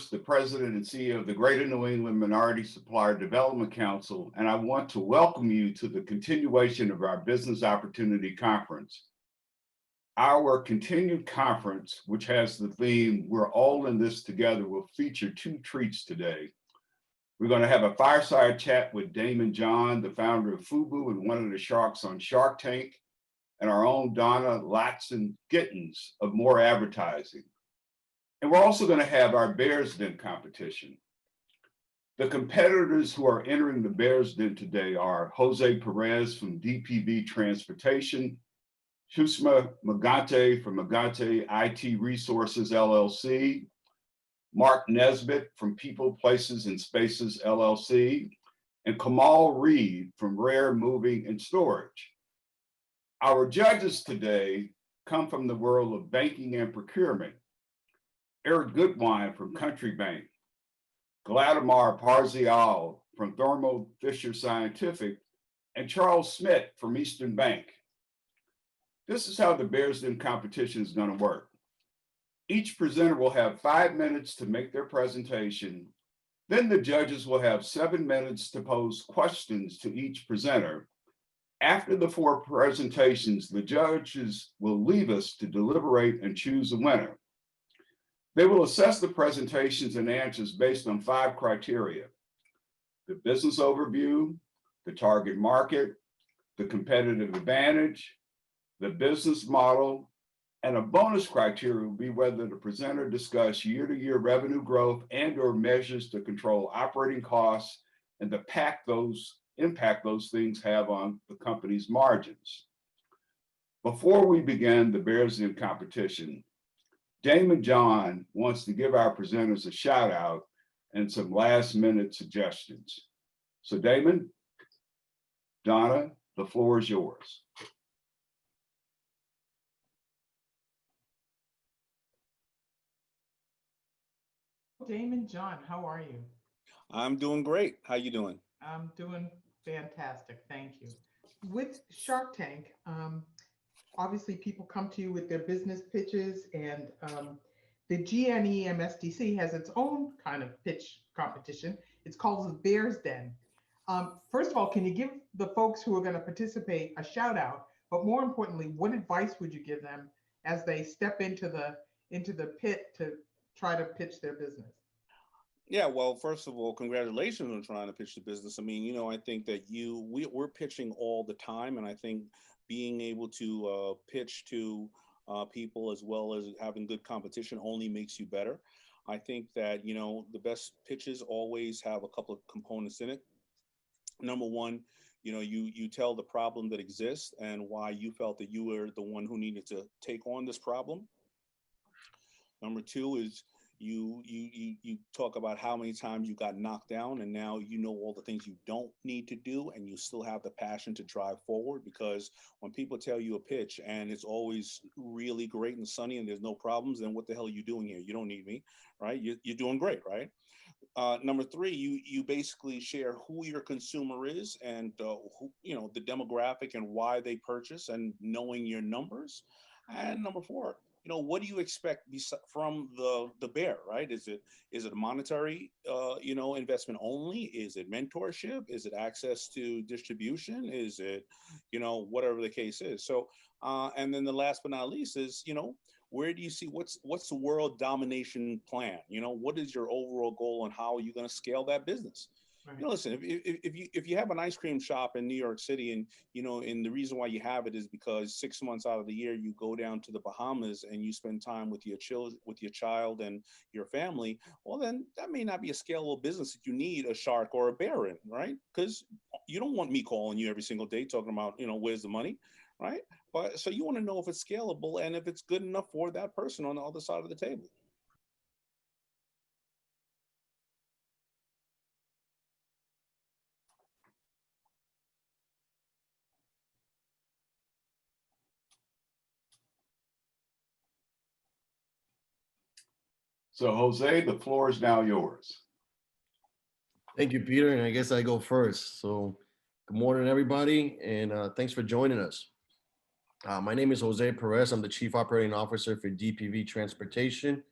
the president and CEO of the Greater New England Minority Supplier Development Council, and I want to welcome you to the continuation of our Business Opportunity Conference. Our continued conference, which has the theme, We're All in This Together, will feature two treats today. We're going to have a fireside chat with Daymond John, the founder of FUBU and one of the sharks on Shark Tank, and our own Donna Latson-Gittins of More Advertising. And we're also going to have our Bears Den competition. The competitors who are entering the Bears Den today are Jose Perez from DPV Transportation, Shusma Magante from Magante IT Resources LLC, Mark Nesbitt from People, Places, and Spaces LLC, and Kamal Reed from Rare Moving and Storage. Our judges today come from the world of banking and procurement. Eric Goodwine from Country Bank, Gladimar Parzial from Thermo Fisher Scientific, and Charles Smith from Eastern Bank. This is how the Bears Den competition is going to work. Each presenter will have 5 minutes to make their presentation. Then the judges will have 7 minutes to pose questions to each presenter. After the 4 presentations, the judges will leave us to deliberate and choose a winner. They will assess the presentations and answers based on 5 criteria: the business overview, the target market, the competitive advantage, the business model, and a bonus criteria will be whether the presenter discuss year-to-year revenue growth and/or measures to control operating costs and the impact those things have on the company's margins. Before we begin the Bears Den competition, Daymond John wants to give our presenters a shout out and some last-minute suggestions. So Daymond, Donna, the floor is yours. Daymond John, how are you? I'm doing great. How you doing? I'm doing fantastic, thank you. With Shark Tank, obviously people come to you with their business pitches, and the GNEMSDC has its own kind of pitch competition. It's called the Bears Den. First of all, can you give the folks who are going to participate a shout out, but more importantly, what advice would you give them as they step into the pit to try to pitch their business? Yeah, well, first of all, congratulations on trying to pitch the business. I mean, I think that we're pitching all the time, and I think being able to pitch to people as well as having good competition only makes you better. I think that, the best pitches always have a couple of components in it. Number one, you tell the problem that exists and why you felt that you were the one who needed to take on this problem. Number two is you talk about how many times you got knocked down, and now you know all the things you don't need to do, and you still have the passion to drive forward. Because when people tell you a pitch and it's always really great and sunny and there's no problems, then what the hell are you doing here? You don't need me, right? You're doing great, right? Number three, you basically share who your consumer is and who, the demographic and why they purchase, and knowing your numbers. And number four, what do you expect from the bear, right? Is it a monetary, investment only? Is it mentorship? Is it access to distribution? Is it, whatever the case is? So, and then the last but not least is, where do you see what's the world domination plan? What is your overall goal and how are you going to scale that business? Right. Listen, if you have an ice cream shop in New York City, and and the reason why you have it is because 6 months out of the year you go down to the Bahamas and you spend time with your child and your family, well, then that may not be a scalable business that you need a shark or a bear in, right? Because you don't want me calling you every single day talking about where's the money, right? But so you want to know if it's scalable and if it's good enough for that person on the other side of the table. So Jose, the floor is now yours. Thank you, Peter. And I guess I go first. So good morning, everybody. And thanks for joining us. My name is Jose Perez. I'm the Chief Operating Officer for DPV Transportation.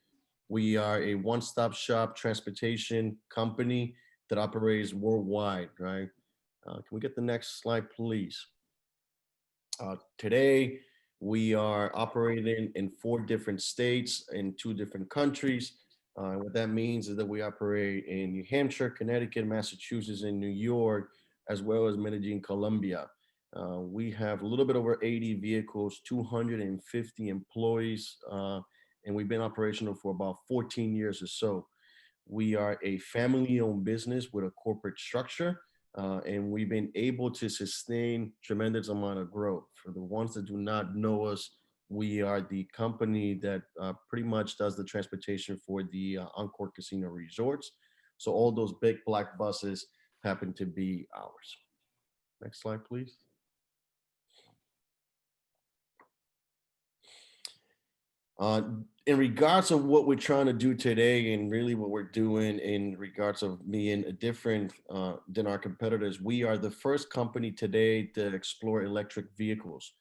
We are a one-stop shop transportation company that operates worldwide, right? Can we get the next slide, please? Today, we are operating in 4 different states in 2 different countries. What that means is that we operate in New Hampshire, Connecticut, Massachusetts, and New York, as well as Medellin, Colombia. We have a little bit over 80 vehicles, 250 employees, and we've been operational for about 14 years or so. We are a family-owned business with a corporate structure, and we've been able to sustain tremendous amount of growth. For the ones that do not know us, we are the company that pretty much does the transportation for the Encore Casino Resorts. So all those big black buses happen to be ours. Next slide, please. In regards of what we're trying to do today, and really what we're doing in regards of being different than our competitors, we are the first company today to explore electric vehicles.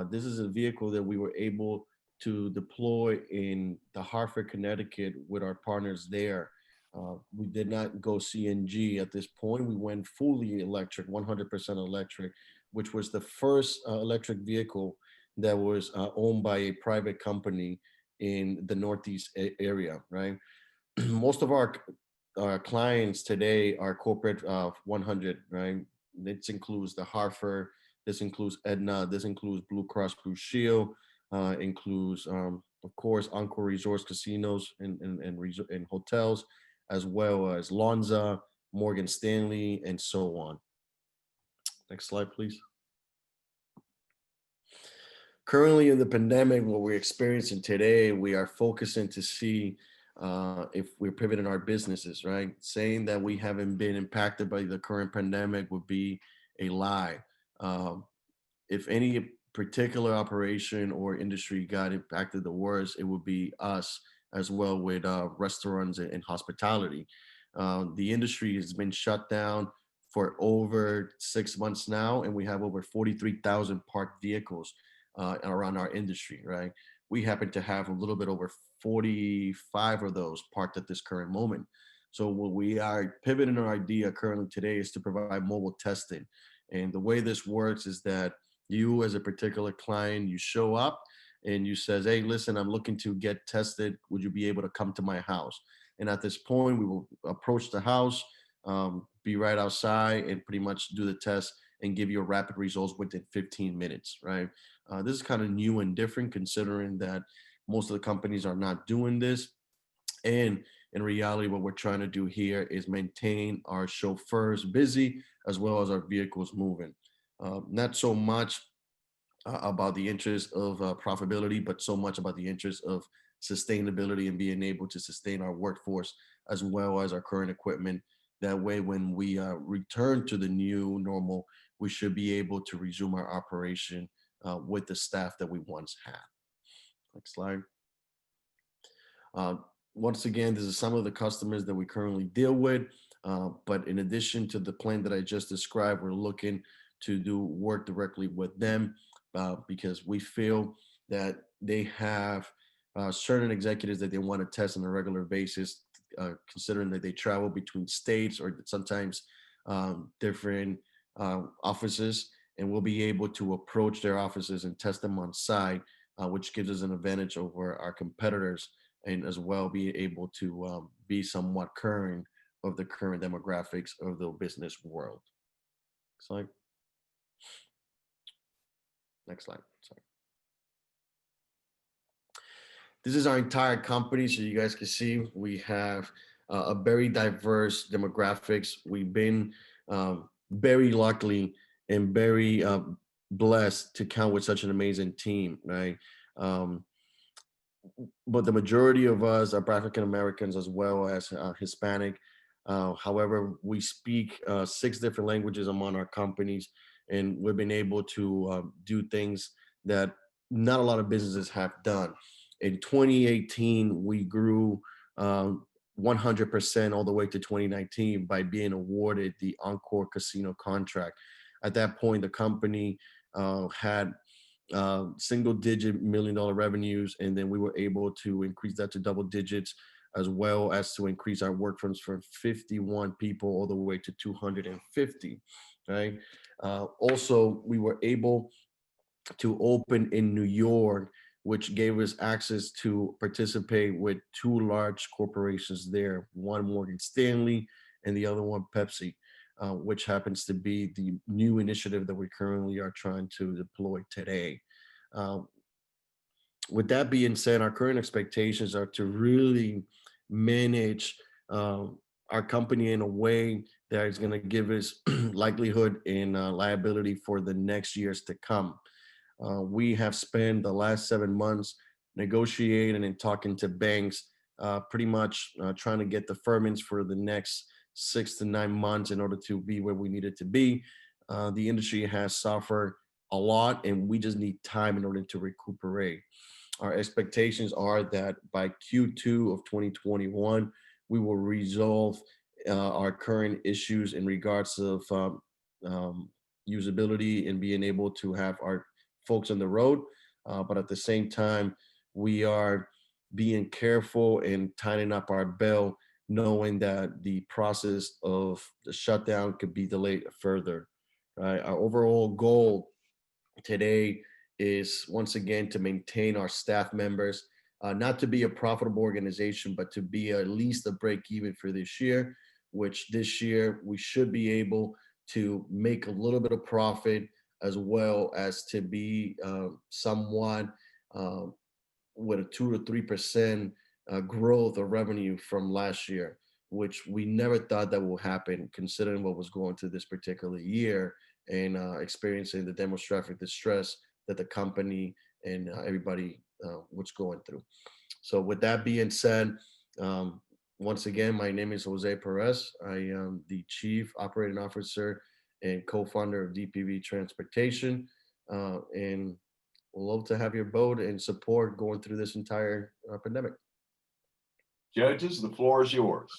This is a vehicle that we were able to deploy in the Hartford, Connecticut with our partners there. We did not go CNG at this point. We went fully electric, 100% electric, which was the first electric vehicle that was owned by a private company in the Northeast area, right? Most of our clients today are corporate 100, right? This includes the Hartford, this includes Aetna, this includes Blue Cross Blue Shield, includes, of course, Encore Resorts, casinos, and hotels, as well as Lonza, Morgan Stanley, and so on. Next slide, please. Currently in the pandemic, what we're experiencing today, we are focusing to see if we're pivoting our businesses, right? Saying that we haven't been impacted by the current pandemic would be a lie. If any particular operation or industry got impacted the worst, it would be us, as well with restaurants and hospitality. The industry has been shut down for over 6 months now, and we have over 43,000 parked vehicles around our industry, right? We happen to have a little bit over 45 of those parked at this current moment. So what we are pivoting our idea currently today is to provide mobile testing. And the way this works is that you as a particular client, you show up and you says, hey, listen, I'm looking to get tested. Would you be able to come to my house? And at this point, we will approach the house, be right outside and pretty much do the test and give you a rapid results within 15 minutes, right? This is kind of new and different considering that most of the companies are not doing this. And in reality, what we're trying to do here is maintain our chauffeurs busy as well as our vehicles moving. Not so much about the interest of profitability, but so much about the interest of sustainability and being able to sustain our workforce as well as our current equipment. That way, when we return to the new normal, we should be able to resume our operation with the staff that we once had. Next slide. Once again, this is some of the customers that we currently deal with. But in addition to the plan that I just described, we're looking to do work directly with them because we feel that they have certain executives that they want to test on a regular basis, considering that they travel between states or sometimes different offices, and we'll be able to approach their offices and test them on site, which gives us an advantage over our competitors, and as well be able to be somewhat current of the current demographics of the business world. Slide. Next slide. Sorry. This is our entire company, so you guys can see we have a very diverse demographics. We've been very lucky and very blessed to count with such an amazing team, right? But the majority of us are African Americans as well as Hispanic. However, we speak 6 different languages among our companies, and we've been able to do things that not a lot of businesses have done. In 2018, we grew 100% all the way to 2019 by being awarded the Encore Casino contract. At that point, the company had single digit $1 million revenues. And then we were able to increase that to double digits, as well as to increase our workforce from 51 people all the way to 250, right? Also, we were able to open in New York, which gave us access to participate with two large corporations there, one Morgan Stanley and the other one Pepsi, which happens to be the new initiative that we currently are trying to deploy today. Uh, with that being said, our current expectations are to really manage our company in a way that is going to give us likelihood and liability for the next years to come. We have spent the last 7 months negotiating and talking to banks, pretty much trying to get the deferments for the next 6 to 9 months in order to be where we needed to be. The industry has suffered a lot, and we just need time in order to recuperate. Our expectations are that by Q2 of 2021, we will resolve our current issues in regards of usability and being able to have our folks on the road. But at the same time, we are being careful and tightening up our belt, knowing that the process of the shutdown could be delayed further. Right? Our overall goal today is once again to maintain our staff members, not to be a profitable organization, but to be at least a break even for this year, which this year we should be able to make a little bit of profit, as well as to be somewhat with a 2 to 3% growth of revenue from last year, which we never thought that would happen considering what was going through this particular year and experiencing the demographic distress that the company and everybody was going through. So with that being said, once again, my name is Jose Perez. I am the Chief Operating Officer and co-founder of DPV Transportation, and we'll love to have your vote and support going through this entire pandemic. Judges, the floor is yours.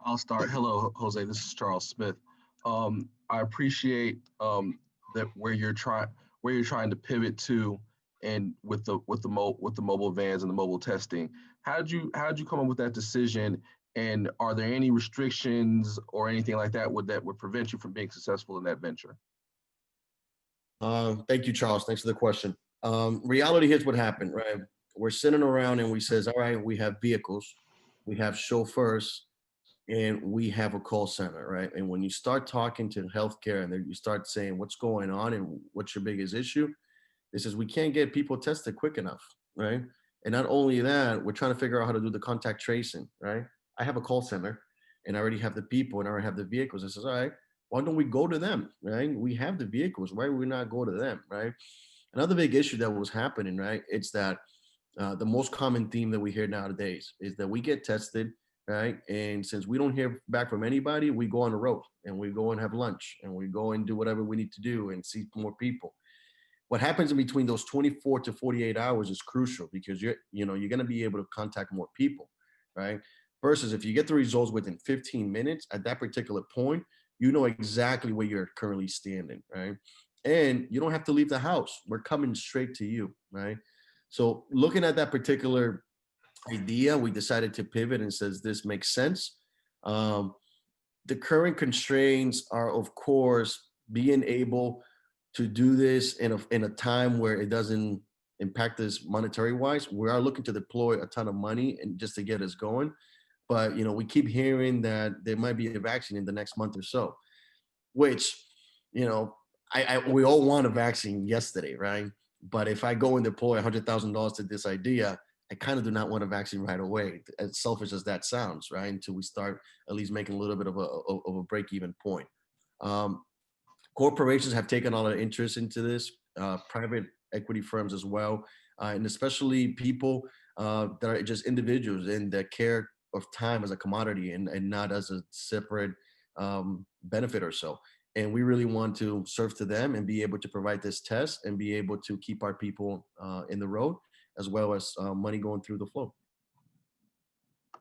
I'll start. Hello, Jose. This is Charles Smith. I appreciate that where you're trying to pivot to, and with the mobile vans and the mobile testing. How'd you come up with that decision? And are there any restrictions or anything like that would prevent you from being successful in that venture? Thank you, Charles. Thanks for the question. Reality, here's what happened, right? We're sitting around and we says, all right, we have vehicles, we have chauffeurs, and we have a call center, right? And when you start talking to healthcare and you start saying what's going on and what's your biggest issue, it says we can't get people tested quick enough, right? And not only that, we're trying to figure out how to do the contact tracing, right? I have a call center and I already have the people and I already have the vehicles. I says, all right, why don't we go to them, right? We have the vehicles, why would we not go to them, right? Another big issue that was happening, right? It's that the most common theme that we hear nowadays is that we get tested, right? And since we don't hear back from anybody, we go on the road and we go and have lunch and we go and do whatever we need to do and see more people. What happens in between those 24 to 48 hours is crucial because you're going to be able to contact more people, right? Versus if you get the results within 15 minutes at that particular point, you know exactly where you're currently standing, right? And you don't have to leave the house. We're coming straight to you, right? So looking at that particular idea, we decided to pivot and says this makes sense. The current constraints are, of course, being able to do this in a time where it doesn't impact us monetary wise. We are looking to deploy a ton of money and just to get us going. But we keep hearing that there might be a vaccine in the next month or so, which we all want a vaccine yesterday, right? But if I go and deploy $100,000 to this idea, I kind of do not want a vaccine right away, as selfish as that sounds, right? Until we start at least making a little bit of a break-even point. Corporations have taken a lot of interest into this, private equity firms as well, and especially people that are just individuals and that care of time as a commodity and not as a separate benefit or so. And we really want to serve to them and be able to provide this test and be able to keep our people in the road, as well as money going through the flow.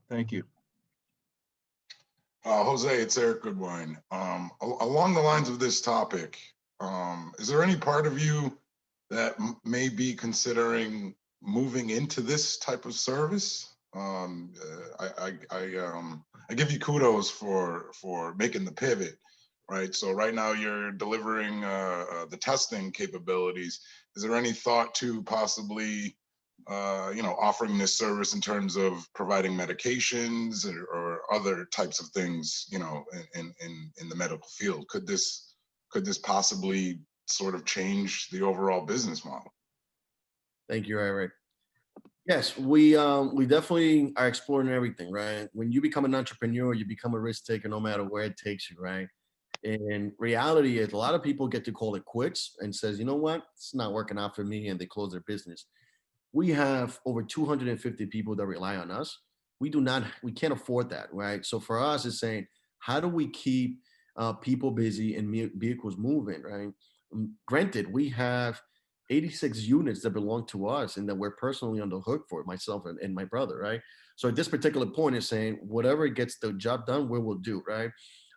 Thank you. Jose, it's Eric Goodwine. Along the lines of this topic, is there any part of you that may be considering moving into this type of service? I give you kudos for making the pivot, right? So right now you're delivering the testing capabilities. Is there any thought to possibly offering this service in terms of providing medications or other types of things, in the medical field? Could this possibly sort of change the overall business model? Thank you, Eric. Yes, we definitely are exploring everything, right? When you become an entrepreneur, you become a risk taker no matter where it takes you, right? And reality is a lot of people get to call it quits and says, you know what, it's not working out for me, and they close their business. We have over 250 people that rely on us. We can't afford that, right? So for us, it's saying, how do we keep people busy and vehicles moving, right? Granted, we have 86 units that belong to us and that we're personally on the hook for, myself and my brother, right? So at this particular point, is saying whatever gets the job done, we will do, right?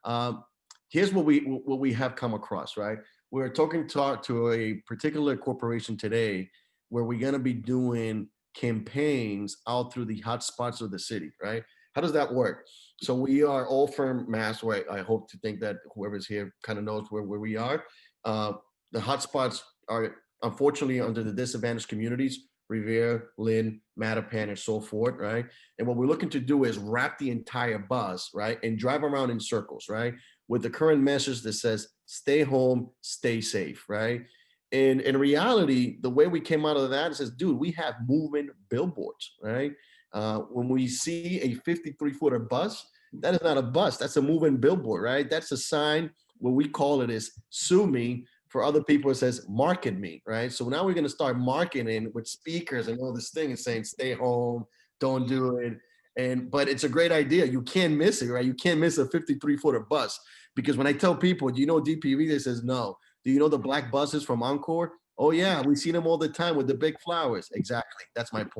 Um, Here's what we have come across, right? We're talk to a particular corporation today where we're going to be doing campaigns out through the hot spots of the city, right? How does that work? So we are all from Mass, where I hope to think that whoever's here kind of knows where we are. Uh, the hot spots are unfortunately under the disadvantaged communities, Revere, Lynn, Mattapan, and so forth, right? And what we're looking to do is wrap the entire bus, right? And drive around in circles, right? With the current message that says, stay home, stay safe, right? And in reality, the way we came out of that says, dude, we have moving billboards, right? When we see a 53-footer bus, that is not a bus, that's a moving billboard, right? That's a sign. What we call it is sue me. For other people, it says market me, right? So now we're going to start marketing with speakers and all this thing and saying, stay home, don't do it. But it's a great idea. You can't miss it, right? You can't miss a 53-footer bus, because when I tell people, do you know DPV? They says no. Do you know the black buses from Encore? Oh yeah, we see them all the time with the big flowers. Exactly. That's my point.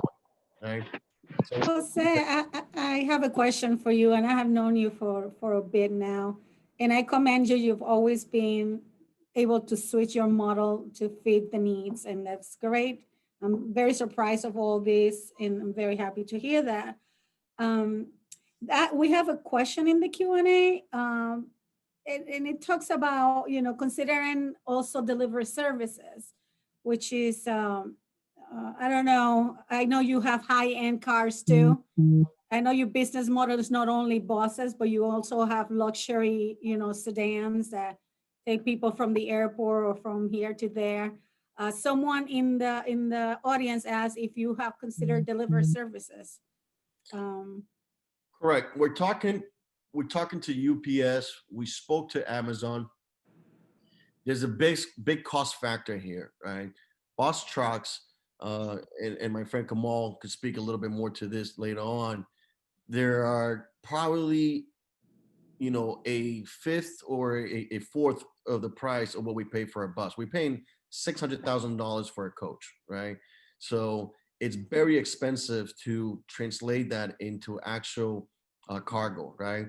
Right. So Jose, I have a question for you, and I have known you for a bit now, and I commend you. You've always been able to switch your model to fit the needs, and that's great. I'm very surprised of all this, and I'm very happy to hear that. Um, that we have a question in the Q&A, and it talks about, considering also delivery services, which is, I don't know. I know you have high-end cars too. I know your business model is not only buses, but you also have luxury, sedans that take people from the airport or from here to there. Someone in the audience asked if you have considered delivery services. correct. We're talking to UPS. We spoke to Amazon. There's a big cost factor here, right? Boss trucks, and my friend Kamal could speak a little bit more to this later on. There are probably, a fifth or a fourth of the price of what we pay for a bus. We're paying $600,000 for a coach, right? So it's very expensive to translate that into actual cargo, right?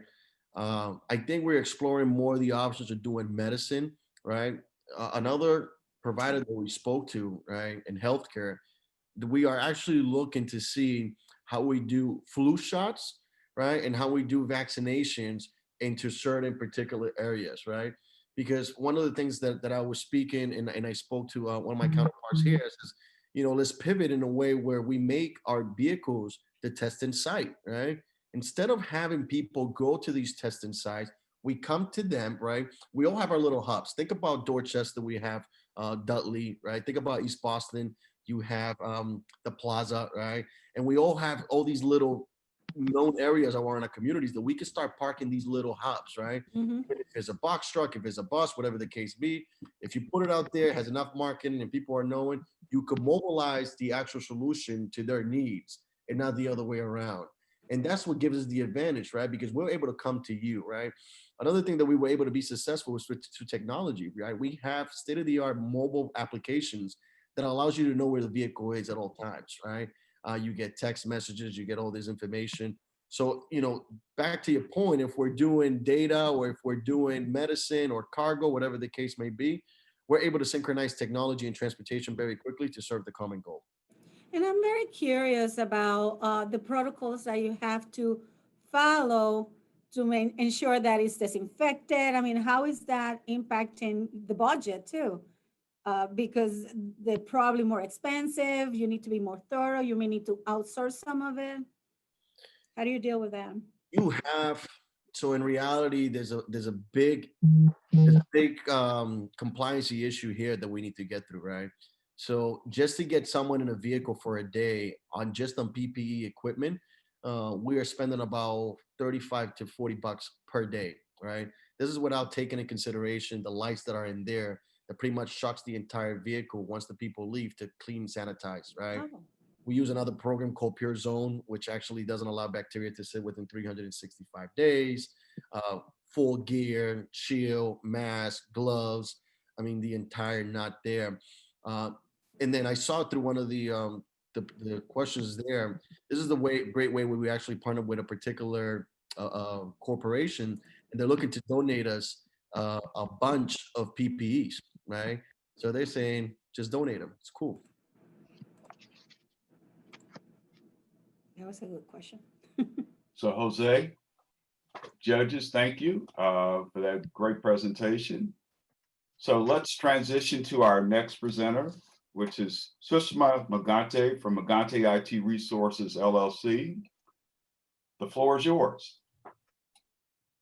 I think we're exploring more of the options of doing medicine, right? Another provider that we spoke to, right, in healthcare, we are actually looking to see how we do flu shots, right, and how we do vaccinations into certain particular areas, right? Because one of the things that I was speaking and I spoke to one of my counterparts here is, let's pivot in a way where we make our vehicles the testing site, right? Instead of having people go to these testing sites, we come to them, right? We all have our little hubs. Think about Dorchester, we have Dudley, right? Think about East Boston, you have the Plaza, right? And we all have all these little known areas around our communities that we can start parking these little hubs, right? Mhm. If it's a box truck, if it's a bus, whatever the case be, if you put it out there, has enough marketing and people are knowing, you could mobilize the actual solution to their needs and not the other way around. And that's what gives us the advantage, right? Because we're able to come to you, right? Another thing that we were able to be successful was to technology, right? We have state-of-the-art mobile applications that allows you to know where the vehicle is at all times, right? You get text messages, you get all this information. So, back to your point, if we're doing data or if we're doing medicine or cargo, whatever the case may be, we're able to synchronize technology and transportation very quickly to serve the common goal. And I'm very curious about the protocols that you have to follow to ensure that it's disinfected. I mean, how is that impacting the budget too? Because they're probably more expensive. You need to be more thorough. You may need to outsource some of it. How do you deal with that? So in reality, there's a big compliancy issue here that we need to get through, right? So just to get someone in a vehicle for a day on PPE equipment, we are spending about 35 to 40 bucks per day, right? This is without taking into consideration the lights that are in there that pretty much shocks the entire vehicle once the people leave to clean, sanitize, right? Oh, We use another program called Pure Zone, which actually doesn't allow bacteria to sit within 365 days. Full gear, shield, mask, gloves. I mean, the entire knot there. And then I saw through one of the questions there. This is the great way where we actually partner with a particular corporation, and they're looking to donate us a bunch of PPEs, right? So they're saying just donate them. It's cool. that was a good question. So Jose, judges, thank you for that great presentation. So let's transition to our next presenter, which is Sushma Magante from Magante IT Resources, LLC. The floor is yours.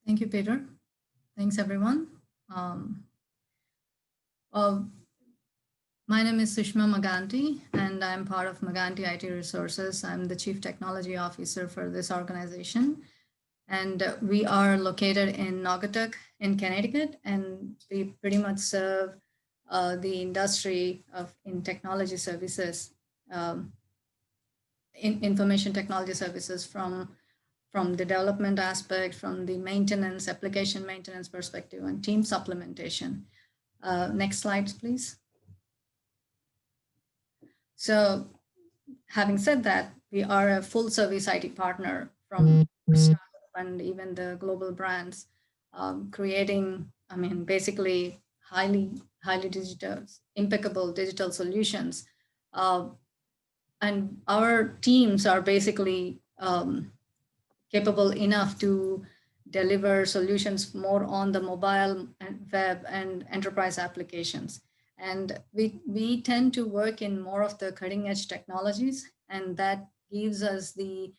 Thank you, Peter. Thanks, everyone. My name is Sushma Maganti, and I'm part of Maganti IT Resources. I'm the Chief Technology Officer for this organization. And we are located in Naugatuck in Connecticut, and we pretty much serve the industry in technology services, in information technology services from the development aspect, from the maintenance, application maintenance perspective, and team supplementation. Next slide, please. So having said that, we are a full service IT partner from startup and even the global brands, creating, basically highly digital, impeccable digital solutions. And our teams are basically capable enough to deliver solutions more on the mobile and web and enterprise applications. And we tend to work in more of the cutting edge technologies, and that gives us the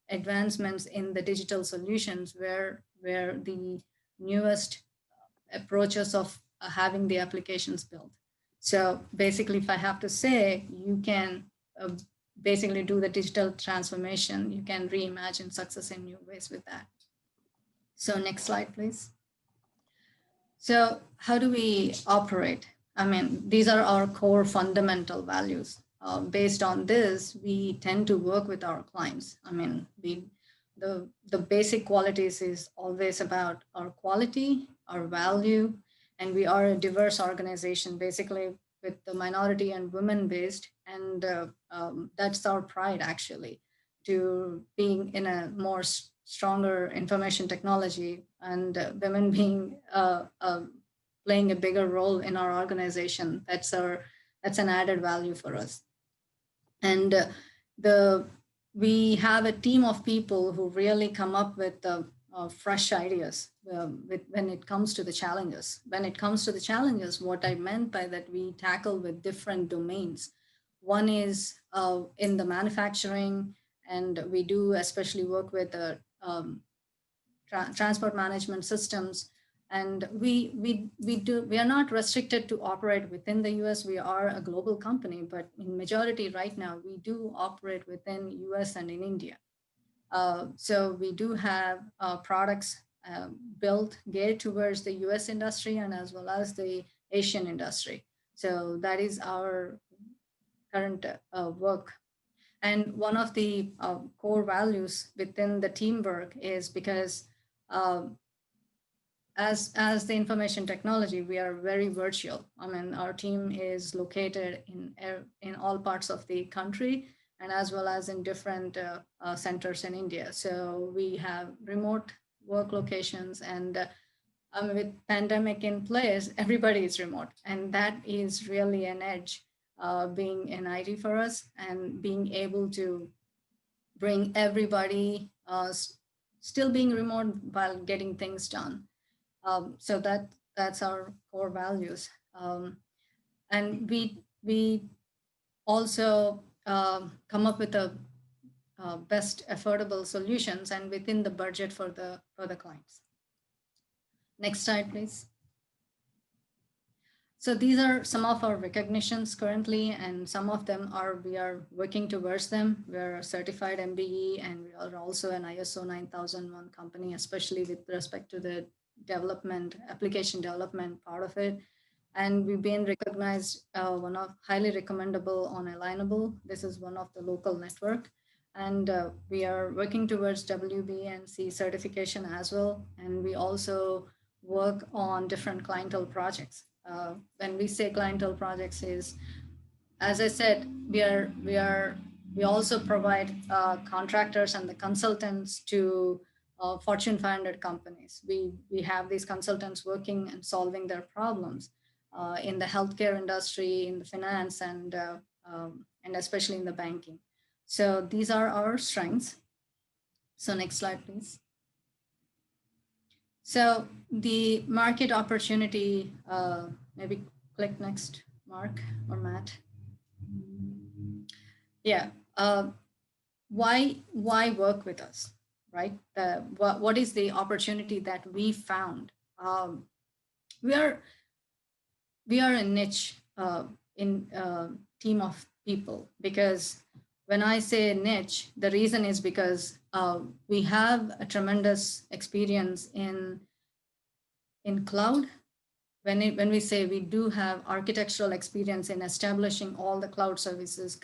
advancements in the digital solutions where the newest approaches of having the applications built. So basically, if I have to say, you can basically do the digital transformation. You can reimagine success in new ways with that. So next slide, please. So how do we operate? These are our core fundamental values. Based on this, we tend to work with our clients. The basic qualities is always about our quality, our value, and we are a diverse organization, basically with the minority and women based. And that's our pride, actually, to being in a more stronger information technology and women being playing a bigger role in our organization. That's an added value for us. And we have a team of people who really come up with fresh ideas when it comes to the challenges. When it comes to the challenges, what I meant by that, we tackle with different domains. One is in the manufacturing, and we do especially work with the transport management systems. And we are not restricted to operate within the US. We are a global company, but in majority right now, we do operate within US and in India. So we do have products built, geared towards the US industry and as well as the Asian industry. So that is our current work. And one of the core values within the teamwork is because as the information technology, we are very virtual. Our team is located in all parts of the country, and as well as in different centers in India. So we have remote work locations, and with pandemic in place, everybody is remote, and that is really an edge being in IT for us, and being able to bring everybody still being remote while getting things done. So that's our core values. And we also come up with the best affordable solutions and within the budget for the clients. Next slide, please. So these are some of our recognitions currently, and some of them we are working towards them. We're a certified MBE, and we are also an ISO 9001 company, especially with respect to the development, application development part of it. And we've been recognized one of highly recommendable on Alignable. This is one of the local network. And we are working towards WBNC certification as well. And we also work on different clientele projects. When we say clientele projects is, as I said, we also provide contractors and the consultants to Fortune 500 companies. We have these consultants working and solving their problems in the healthcare industry, in the finance, and especially in the banking. So these are our strengths. So next slide, please. So the market opportunity, maybe click next, Mark or Matt. Yeah, why work with us, right? What is the opportunity that we found? We are a niche in team of people, because when I say niche, the reason is because we have a tremendous experience in cloud. When we say we do have architectural experience in establishing all the cloud services,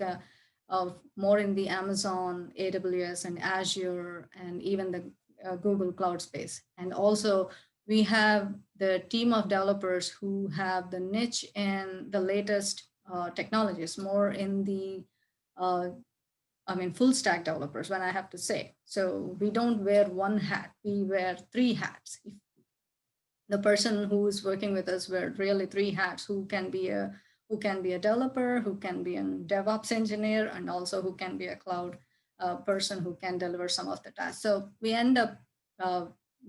more in the Amazon, AWS, and Azure, and even the Google Cloud space. And also we have the team of developers who have the niche in the latest technologies, more in the full stack developers, when I have to say. So we don't wear one hat, we wear three hats. If the person who is working with us wear really three hats, who can be a developer, who can be a DevOps engineer, and also who can be a cloud person who can deliver some of the tasks. So we end up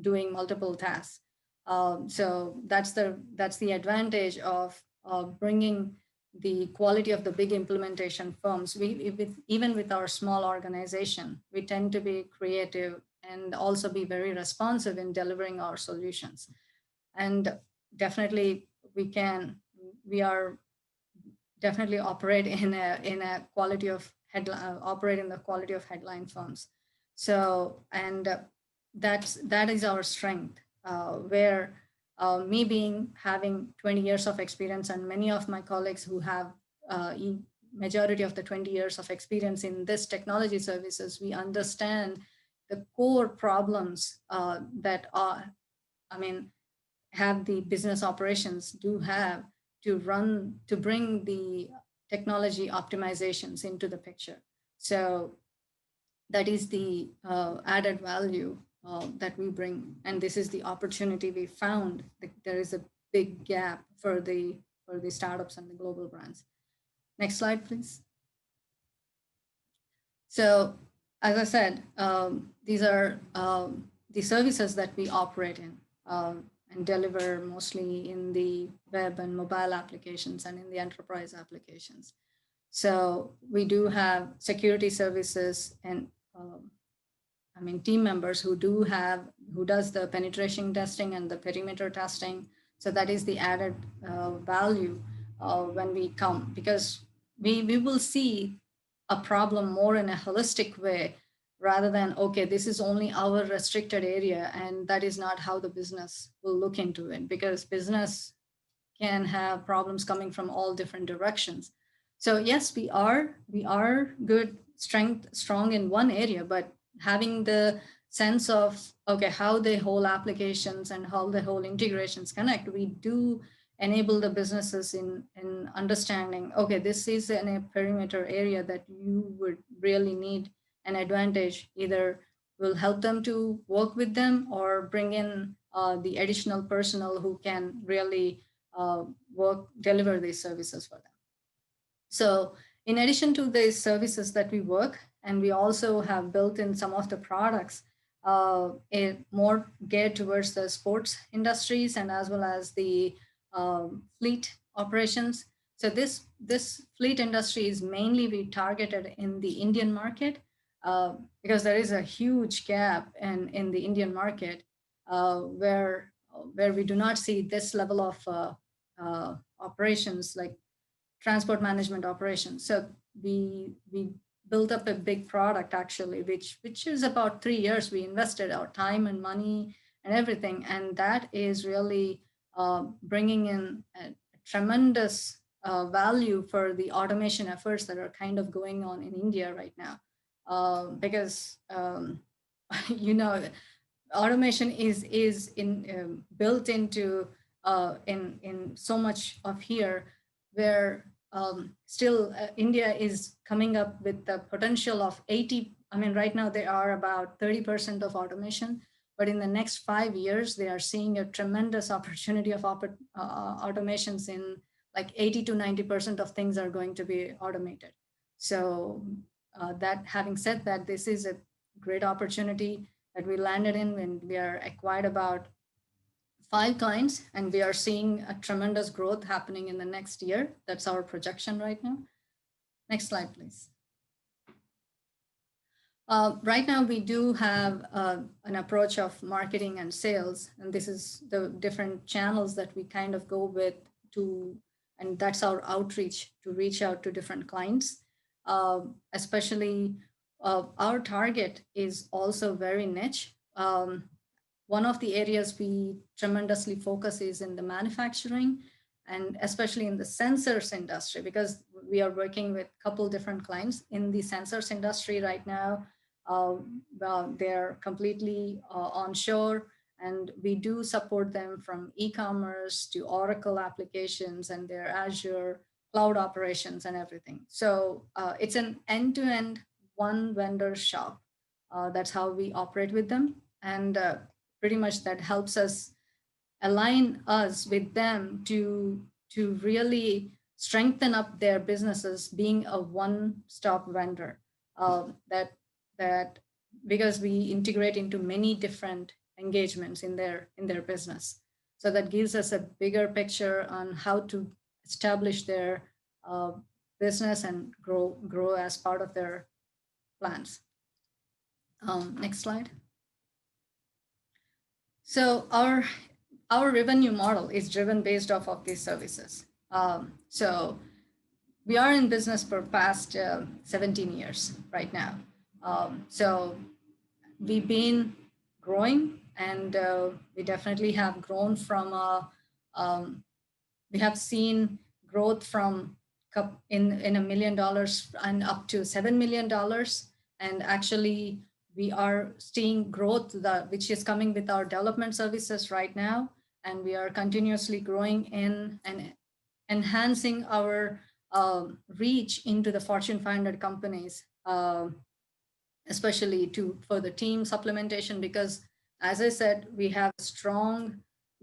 doing multiple tasks. So that's the advantage of bringing the quality of the big implementation firms. Even with our small organization, we tend to be creative and also be very responsive in delivering our solutions. And definitely we are definitely operate in a quality of operate in the quality of headline firms. So, and that is our strength, where me having 20 years of experience, and many of my colleagues who have majority of the 20 years of experience in this technology services, we understand the core problems that have the business operations do have to bring the technology optimizations into the picture. So that is the added value that we bring, and this is the opportunity we found. There is a big gap for the startups and the global brands. Next slide, please. So as I said, these are the services that we operate in and deliver mostly in the web and mobile applications and in the enterprise applications. So we do have security services and team members who does the penetration testing and the perimeter testing. So that is the added value when we come, because we will see a problem more in a holistic way, rather than, okay, this is only our restricted area, and that is not how the business will look into it, because business can have problems coming from all different directions. So yes, we are strong in one area, but having the sense of, okay, how the whole applications and how the whole integrations connect, we do enable the businesses in understanding, okay, this is in a perimeter area that you would really need an advantage. Either will help them to work with them or bring in the additional personnel who can really deliver these services for them. So in addition to the services that we work, and we also have built in some of the products more geared towards the sports industries and as well as the fleet operations. So this fleet industry is mainly be targeted in the Indian market because there is a huge gap in the Indian market where we do not see this level of operations like transport management operations. So we built up a big product actually, which is about 3 years. We invested our time and money and everything, and that is really bringing in a tremendous value for the automation efforts that are kind of going on in India right now, because you know, automation is built into in so much of here, where still India is coming up with the potential of 80. I mean, right now they are about 30% of automation, but in the next 5 years, they are seeing a tremendous opportunity of automations in like 80 to 90% of things are going to be automated. So that having said that, this is a great opportunity that we landed in when we are acquired about 5 clients, and we are seeing a tremendous growth happening in the next year. That's our projection right now. Next slide, please. Right now, we do have an approach of marketing and sales, and this is the different channels that we kind of go with and that's our outreach to reach out to different clients. Especially our target is also very niche. One of the areas we tremendously focus is in the manufacturing and especially in the sensors industry, because we are working with a couple different clients in the sensors industry right now. They're completely onshore, and we do support them from e-commerce to Oracle applications and their Azure cloud operations and everything. So it's an end-to-end one vendor shop. That's how we operate with them. And pretty much that helps us align us with them to really strengthen up their businesses, being a one-stop vendor. That because we integrate into many different engagements in their business, so that gives us a bigger picture on how to establish their business and grow as part of their plans. Next slide. So our revenue model is driven based off of these services. So we are in business for past 17 years right now. So we've been growing, and we definitely have grown from, we have seen growth from in $1 million and up to $7 million. And actually, we are seeing growth which is coming with our development services right now. And we are continuously growing in and enhancing our reach into the Fortune 500 companies, especially for the team supplementation, because as I said, we have a strong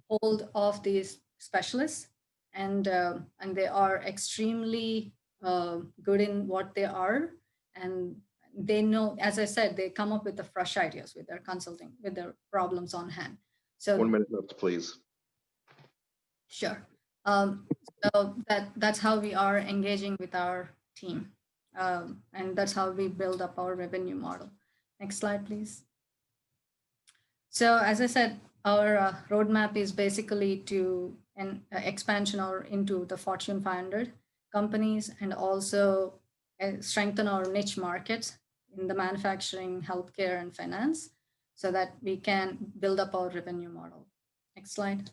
hold of these specialists, and they are extremely good in what they are. And they know, as I said, they come up with the fresh ideas with their consulting, with their problems on hand. So 1 minute left, please. Sure. So that's how we are engaging with our team. And that's how we build up our revenue model. Next slide, please. So as I said, our roadmap is basically to an expansion into the Fortune 500 companies, and also strengthen our niche markets in the manufacturing, healthcare, and finance, so that we can build up our revenue model. Next slide.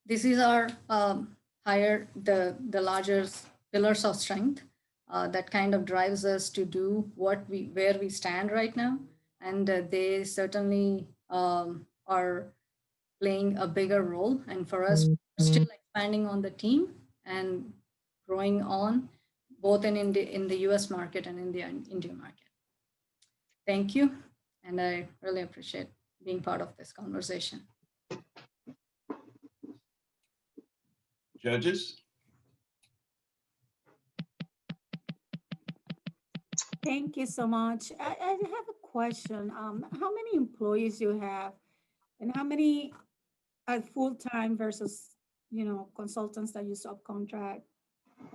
This is our the largest pillars of strength that kind of drives us to do where we stand right now. And they certainly are playing a bigger role. And for us, we're still expanding on the team and growing on both in the US market and in the India market. Thank you. And I really appreciate being part of this conversation. Judges? Thank you so much. I have a question. How many employees you have, and how many are full-time versus, consultants that you subcontract,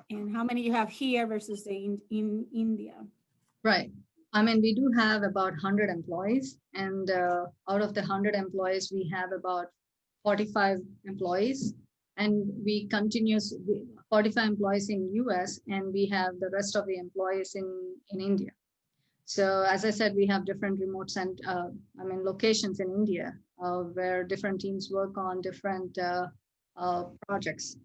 and how many you have here versus in India? Right. I mean, we do have about 100 employees, and out of the 100 employees, we have about 45 employees, and we 45 employees in US, and we have the rest of the employees in India. So as I said, we have different remote locations in India where different teams work on different projects.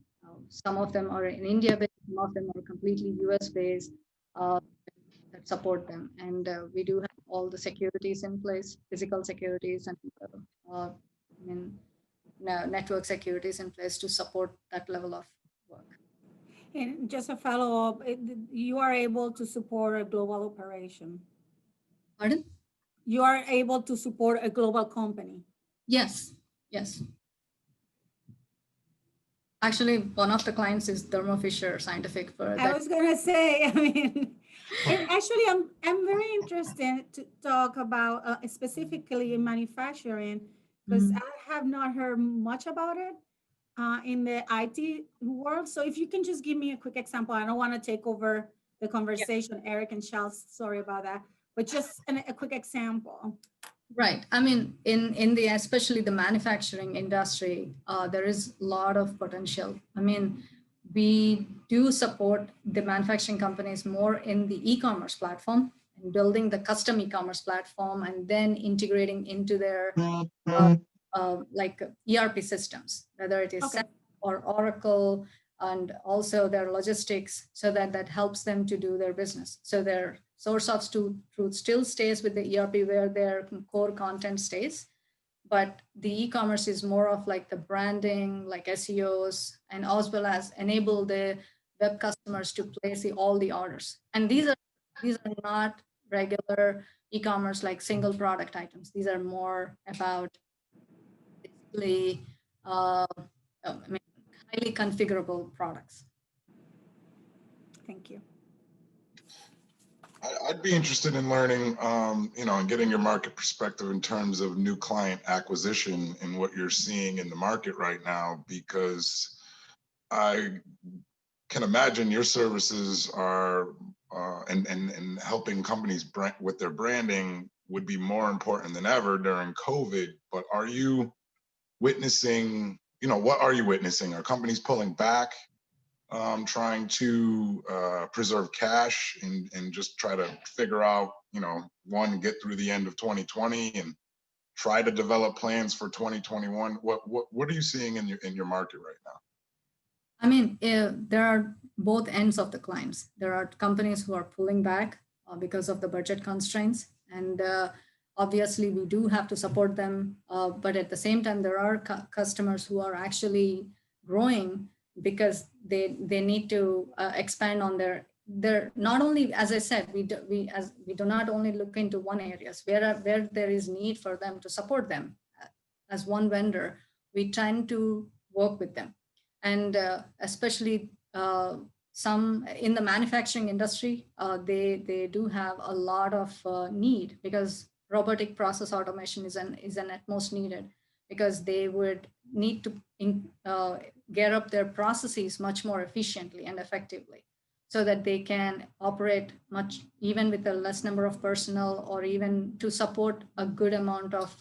Some of them are in India based, some of them are completely US based that support them. And we do have all the securities in place, physical securities and network securities in place to support that level of work. And just a follow-up, you are able to support a global operation? Pardon? You are able to support a global company? Yes, yes. Actually, one of the clients is Thermo Fisher Scientific. I was going to say, and actually, I'm very interested to talk about specifically in manufacturing, because I have not heard much about it in the IT world. So if you can just give me a quick example, I don't want to take over the conversation, yeah. Eric and Charles, sorry about that, but just a quick example. Right. I mean, especially the manufacturing industry, there is a lot of potential. I mean, we do support the manufacturing companies more in the e-commerce platform and building the custom e-commerce platform and then integrating into their like ERP systems, whether it is SAP or Oracle, and also their logistics, so that helps them to do their business. So their source of truth still stays with the ERP where their core content stays, but the e-commerce is more of like the branding, like SEOs, and as well as enable the web customers to place all the orders. And these are not regular e-commerce like single product items. These are more about basically highly configurable products. Thank you. I'd be interested in learning, and getting your market perspective in terms of new client acquisition and what you're seeing in the market right now, because I can imagine your services are and helping companies with their branding would be more important than ever during COVID. But are you witnessing, what are you witnessing? Are companies pulling back? Trying to preserve cash and just try to figure out, get through the end of 2020 and try to develop plans for 2021. What are you seeing in your market right now? I mean, there are both ends of the clients. There are companies who are pulling back because of the budget constraints, and obviously we do have to support them. But at the same time, there are customers who are actually growing because they need to expand on their not only, as I said, we do not only look into one areas where there is need for them to support them as one vendor. We tend to work with them, and especially some in the manufacturing industry, they do have a lot of need because robotic process automation is an utmost needed, because they would need to gear up their processes much more efficiently and effectively so that they can operate much, even with a less number of personnel, or even to support a good amount of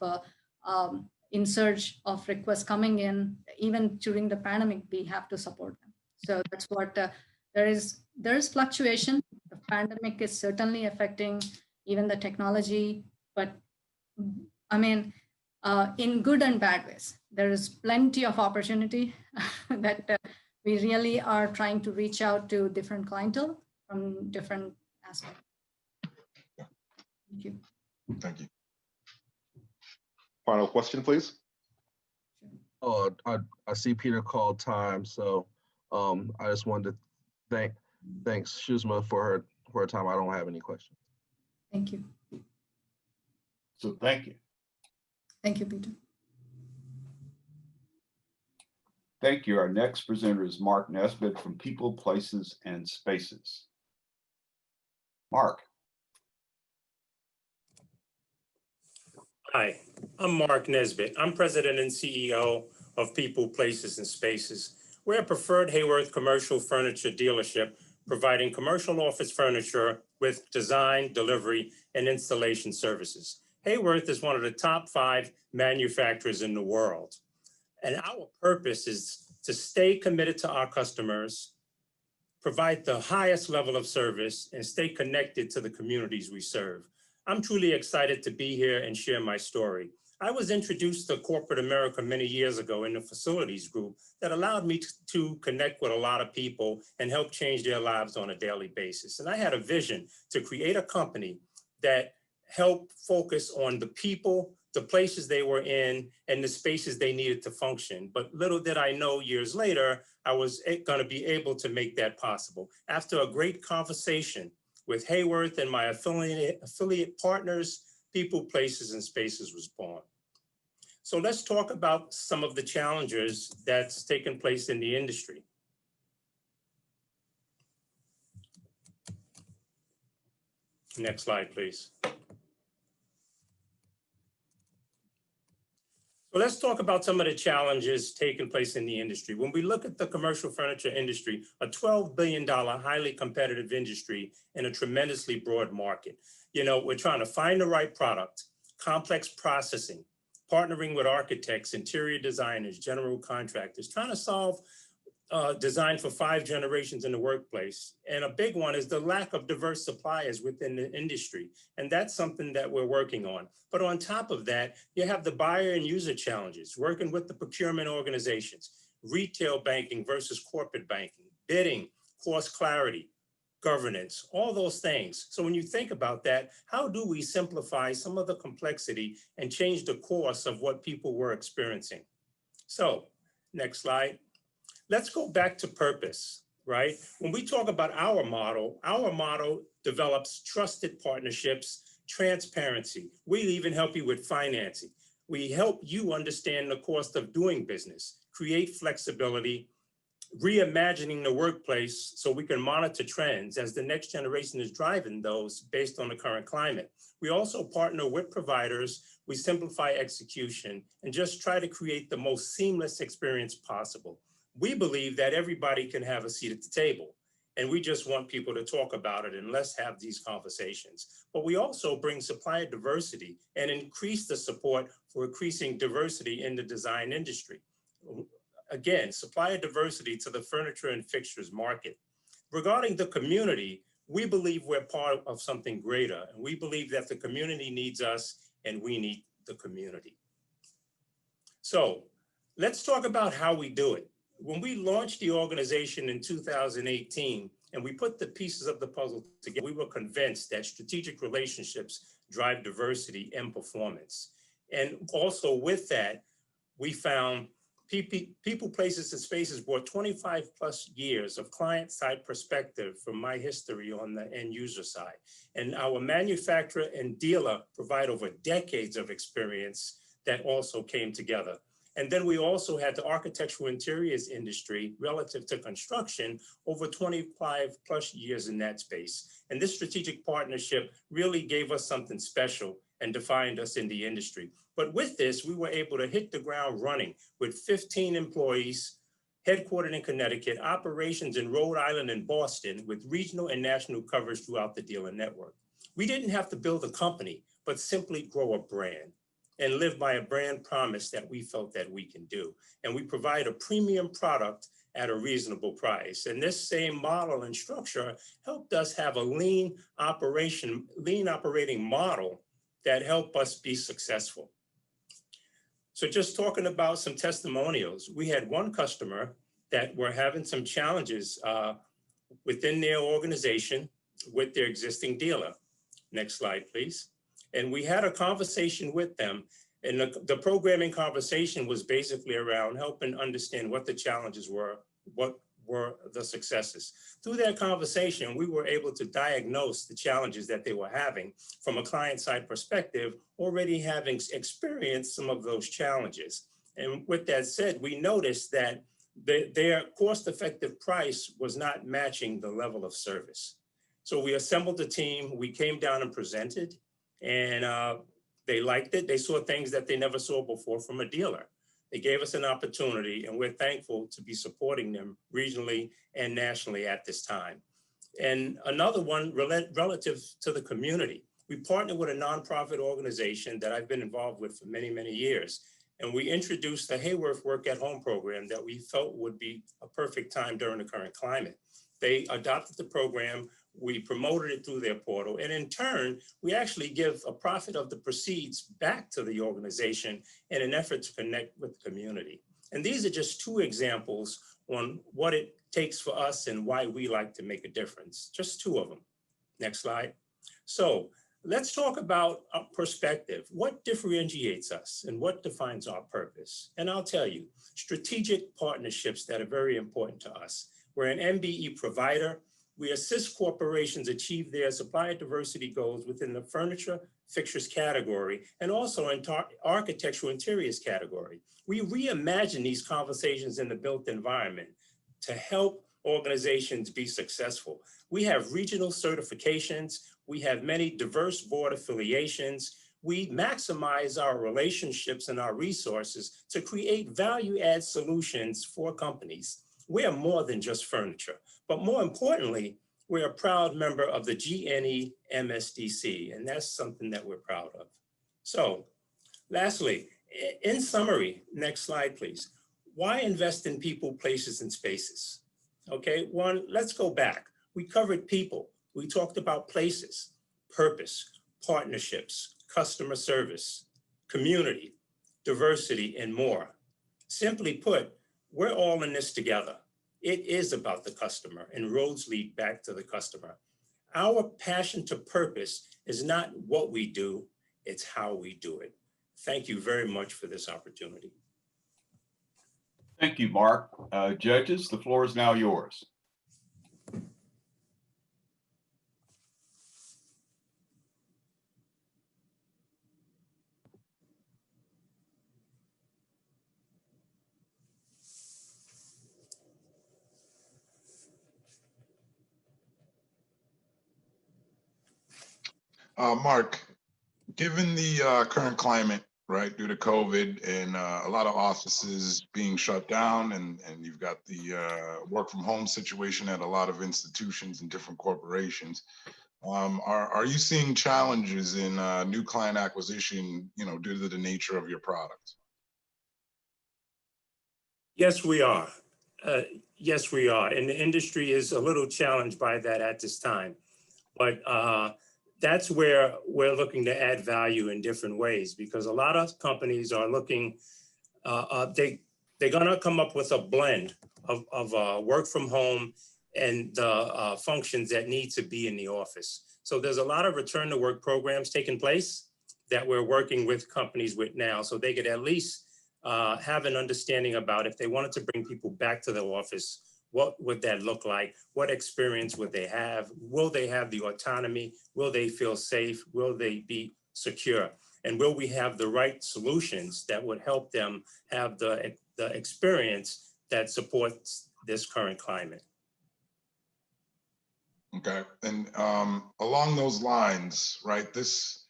in-surge of requests coming in. Even during the pandemic, we have to support them. So that's what there is fluctuation. The pandemic is certainly affecting even the technology, but I mean, in good and bad ways. There is plenty of opportunity that we really are trying to reach out to different clientele from different aspects. Thank you. Thank you. Final question, please. Oh, I see Peter called time, so I just wanted to thanks Shuzma for her time. I don't have any questions. Thank you. So thank you. Thank you, Peter. Thank you. Our next presenter is Mark Nesbitt from People, Places, and Spaces. Mark. Hi, I'm Mark Nesbitt. I'm President and CEO of People, Places, and Spaces. We're a preferred Hayworth commercial furniture dealership, providing commercial office furniture with design, delivery, and installation services. Hayworth is one of the top 5 manufacturers in the world. And our purpose is to stay committed to our customers, provide the highest level of service, and stay connected to the communities we serve. I'm truly excited to be here and share my story. I was introduced to corporate America many years ago in the facilities group that allowed me to connect with a lot of people and help change their lives on a daily basis. And I had a vision to create a company that helped focus on the people, the places they were in, and the spaces they needed to function. But little did I know years later, I was going to be able to make that possible. After a great conversation with Hayworth and my affiliate partners, People, Places, and Spaces was born. So let's talk about some of the challenges that's taken place in the industry. Next slide, please. So let's talk about some of the challenges taking place in the industry. When we look at the commercial furniture industry, a $12 billion highly competitive industry in a tremendously broad market. You know, we're trying to find the right product, complex processing, partnering with architects, interior designers, general contractors, trying to solve design for 5 generations in the workplace. And a big one is the lack of diverse suppliers within the industry. And that's something that we're working on. But on top of that, you have the buyer and user challenges, working with the procurement organizations, retail banking versus corporate banking, bidding, cost clarity, governance, all those things. So when you think about that, how do we simplify some of the complexity and change the course of what people were experiencing? So next slide. Let's go back to purpose, right? When we talk about our model develops trusted partnerships, transparency. We even help you with financing. We help you understand the cost of doing business, create flexibility, reimagining the workplace so we can monitor trends as the next generation is driving those based on the current climate. We also partner with providers. We simplify execution and just try to create the most seamless experience possible. We believe that everybody can have a seat at the table, and we just want people to talk about it and let's have these conversations. But we also bring supplier diversity and increase the support for increasing diversity in the design industry. Again, supplier diversity to the furniture and fixtures market. Regarding the community, we believe we're part of something greater, and we believe that the community needs us and we need the community. So let's talk about how we do it. When we launched the organization in 2018 and we put the pieces of the puzzle together, we were convinced that strategic relationships drive diversity and performance. And also with that, we found People, Places, and Spaces brought 25 plus years of client-side perspective from my history on the end user side. And our manufacturer and dealer provide over decades of experience that also came together. And then we also had the architectural interiors industry relative to construction, over 25 plus years in that space. And this strategic partnership really gave us something special and defined us in the industry. But with this, we were able to hit the ground running with 15 employees, headquartered in Connecticut, operations in Rhode Island and Boston, with regional and national coverage throughout the dealer network. We didn't have to build a company, but simply grow a brand and live by a brand promise that we felt that we can do. And we provide a premium product at a reasonable price. And this same model and structure helped us have a lean operating model that helped us be successful. So just talking about some testimonials, we had one customer that were having some challenges within their organization with their existing dealer. Next slide, please. And we had a conversation with them, And the programming conversation was basically around helping understand what the challenges were, what were the successes. Through that conversation, we were able to diagnose the challenges that they were having from a client-side perspective, already having experienced some of those challenges. And with that said, we noticed that their cost-effective price was not matching the level of service. So we assembled a team, we came down and presented, and they liked it. They saw things that they never saw before from a dealer. They gave us an opportunity, and we're thankful to be supporting them regionally and nationally at this time. And another one relative to the community. We partnered with a nonprofit organization that I've been involved with for many, many years. And we introduced the Hayworth Work at Home program that we felt would be a perfect time during the current climate. They adopted the program, we promoted it through their portal, and in turn, we actually give a profit of the proceeds back to the organization in an effort to connect with the community. And these are just two examples on what it takes for us and why we like to make a difference, just two of them. Next slide. So let's talk about a perspective. What differentiates us and what defines our purpose? And I'll tell you, strategic partnerships that are very important to us. We're an MBE provider. We assist corporations achieve their supplier diversity goals within the furniture, fixtures category, and also in architectural interiors category. We reimagine these conversations in the built environment to help organizations be successful. We have regional certifications. We have many diverse board affiliations. We maximize our relationships and our resources to create value-add solutions for companies. We are more than just furniture, but more importantly, we're a proud member of the GNE MSDC, and that's something that we're proud of. So lastly, in summary, next slide, please. Why invest in people, places, and spaces? Okay, one, let's go back. We covered people. We talked about places, purpose, partnerships, customer service, community, diversity, and more. Simply put, we're all in this together. It is about the customer, and roads lead back to the customer. Our passion to purpose is not what we do, it's how we do it. Thank you very much for this opportunity. Thank you, Mark. Judges, the floor is now yours. Mark, given the current climate, right, due to COVID and a lot of offices being shut down, and you've got the work from home situation at a lot of institutions and different corporations, are you seeing challenges in new client acquisition, due to the nature of your product? Yes, we are. Yes, we are. And the industry is a little challenged by that at this time. But that's where we're looking to add value in different ways, because a lot of companies are looking, they're gonna come up with a blend of work from home and the functions that need to be in the office. So there's a lot of return to work programs taking place that we're working with companies with now, so they could at least have an understanding about if they wanted to bring people back to the office, what would that look like? What experience would they have? Will they have the autonomy? Will they feel safe? Will they be secure? And will we have the right solutions that would help them have the experience that supports this current climate? Okay, and along those lines, right, this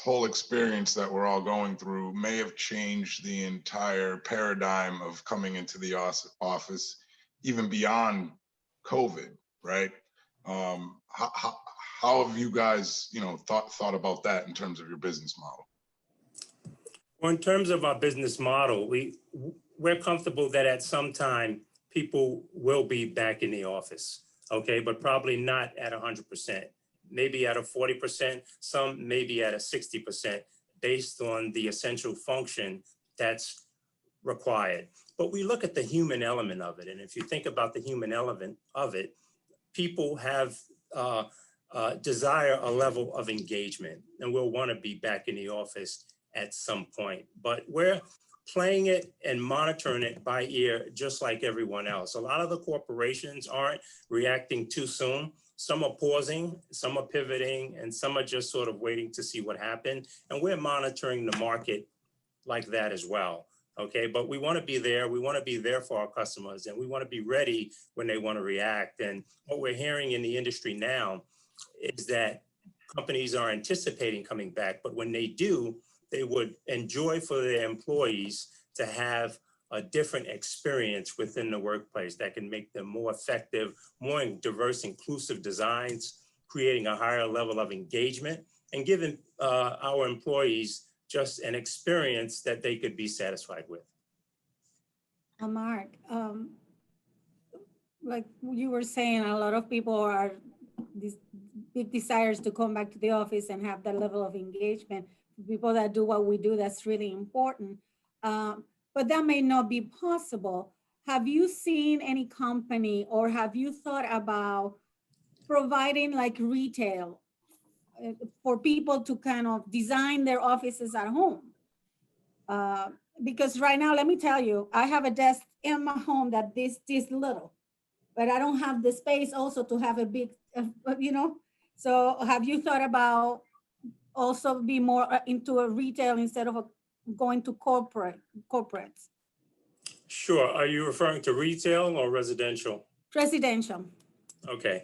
whole experience that we're all going through may have changed the entire paradigm of coming into the office, even beyond COVID, right? How have you guys, thought about that in terms of your business model? Well, in terms of our business model, we're comfortable that at some time people will be back in the office, okay, but probably not at 100%. Maybe at a 40%, some maybe at a 60%, based on the essential function that's required. But we look at the human element of it. And if you think about the human element of it, people have desire a level of engagement, and we'll want to be back in the office at some point. But we're playing it and monitoring it by ear, just like everyone else. A lot of the corporations aren't reacting too soon. Some are pausing, some are pivoting, and some are just sort of waiting to see what happened. And we're monitoring the market like that as well. Okay, but we want to be there. We want to be there for our customers, and we want to be ready when they want to react. And what we're hearing in the industry now is that companies are anticipating coming back, but when they do, they would enjoy for their employees to have a different experience within the workplace that can make them more effective, more diverse, inclusive designs, creating a higher level of engagement, and giving our employees just an experience that they could be satisfied with. Mark, like you were saying, a lot of people are these big desires to come back to the office and have that level of engagement. People that do what we do, that's really important. But that may not be possible. Have you seen any company, or have you thought about providing like retail for people to kind of design their offices at home? Because right now, let me tell you, I have a desk in my home that this little, but I don't have the space also to have a big, you know? So have you thought about also be more into a retail instead of going to corporates? Sure. Are you referring to retail or residential? Residential. Okay.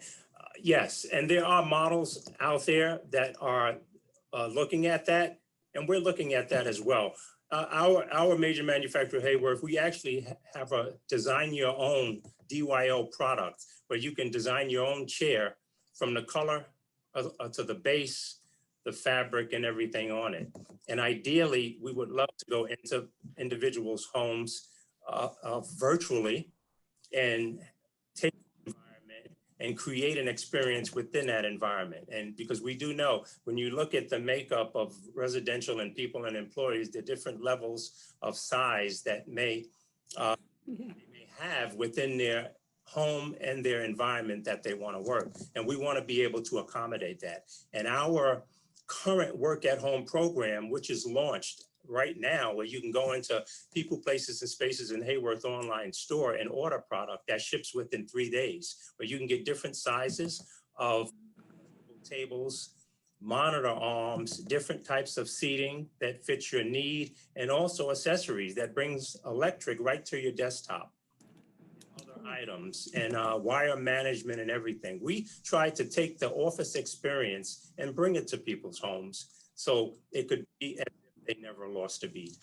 Yes. And there are models out there that are looking at that, and we're looking at that as well. Our major manufacturer, Hayworth, we actually have a design your own DYO product where you can design your own chair from the color to the base, the fabric, and everything on it. And ideally, we would love to go into individuals' homes virtually and take the environment and create an experience within that environment. And because we do know, when you look at the makeup of residential and people and employees, the different levels of size that they may have within their home and their environment that they want to work. And we want to be able to accommodate that. And our current work at home program, which is launched right now, where you can go into People, Places, and Spaces in Hayworth online store and order product that ships within 3 days, where you can get different sizes of tables, monitor arms, different types of seating that fits your need, and also accessories that brings electric right to your desktop. Other items and wire management and everything. We try to take the office experience and bring it to people's homes so it could be as if they never lost a beat.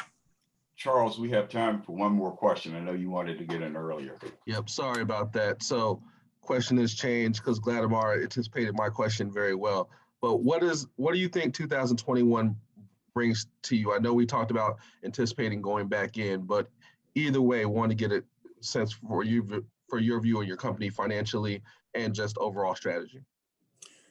Charles, we have time for one more question. I know you wanted to get in earlier. Yep, sorry about that. So question has changed because Gladimar anticipated my question very well. But what do you think 2021 brings to you? I know we talked about anticipating going back in, but either way, want to get a sense for you, for your view on your company financially and just overall strategy.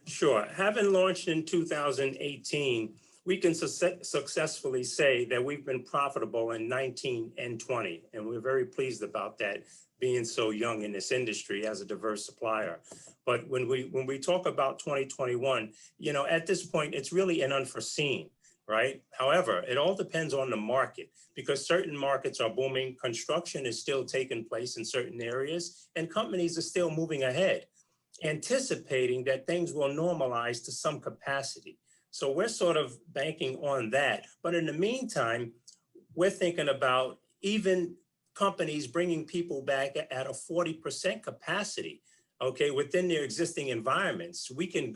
Sure. Having launched in 2018, we can successfully say that we've been profitable in 19 and 20, and we're very pleased about that, being so young in this industry as a diverse supplier. But when we talk about 2021, you know, at this point, it's really an unforeseen, right? However, it all depends on the market, because certain markets are booming. Construction is still taking place in certain areas, and companies are still moving ahead, anticipating that things will normalize to some capacity. So we're sort of banking on that. But in the meantime, we're thinking about even companies bringing people back at a 40% capacity, okay, within their existing environments. We can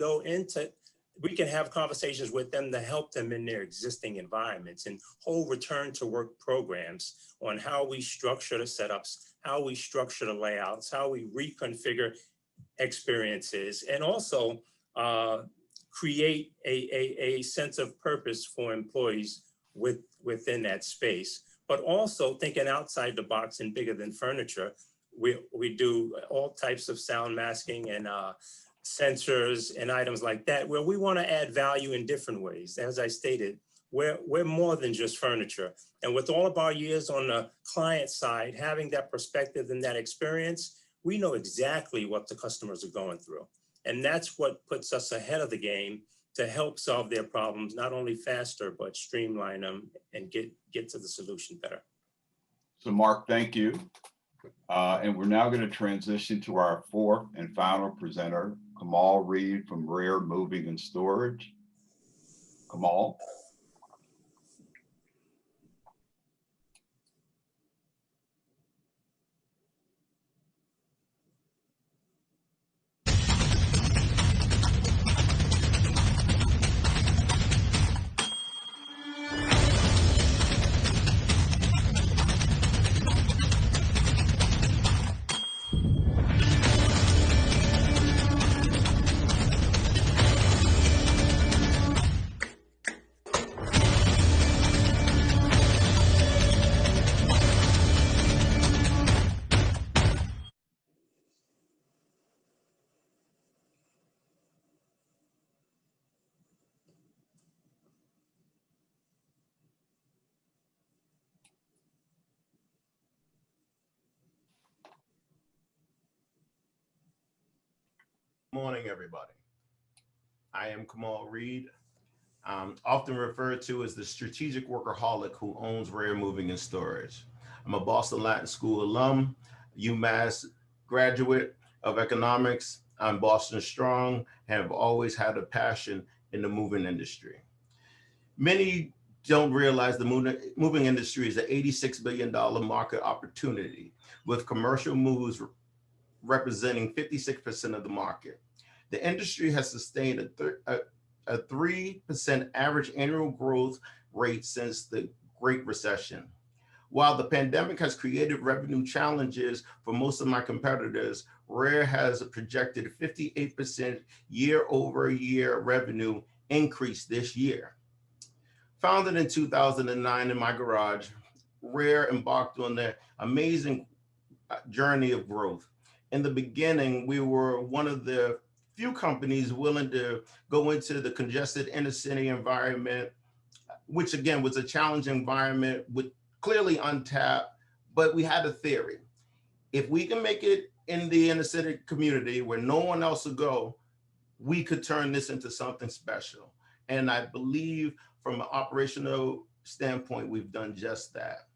have conversations with them to help them in their existing environments and whole return to work programs on how we structure the setups, how we structure the layouts, how we reconfigure experiences, and also create a sense of purpose for employees within that space. But also thinking outside the box and bigger than furniture. We do all types of sound masking and sensors and items like that, where we want to add value in different ways. As I stated, we're more than just furniture. And with all of our years on the client side, having that perspective and that experience, we know exactly what the customers are going through. And that's what puts us ahead of the game to help solve their problems, not only faster, but streamline them and get to the solution better. So Mark, thank you. And we're now going to transition to our fourth and final presenter, Kamal Reed from Rare Moving and Storage. Kamal. Morning, everybody. I am Kamal Reed. I'm often referred to as the strategic workaholic who owns Rare Moving and Storage. I'm a Boston Latin School alum, UMass graduate of economics. I'm Boston strong and have always had a passion in the moving industry. Many don't realize the moving industry is an $86 billion market opportunity, with commercial moves representing 56% of the market. The industry has sustained a 3% average annual growth rate since the Great Recession. While the pandemic has created revenue challenges for most of my competitors, Rare has a projected 58% year-over-year revenue increase this year. Founded in 2009 in my garage, Rare embarked on the amazing journey of growth. In the beginning, we were one of the few companies willing to go into the congested inner city environment, which again was a challenging environment with clearly untapped, but we had a theory. If we can make it in the inner city community where no one else will go, we could turn this into something special. And I believe from an operational standpoint, we've done just that.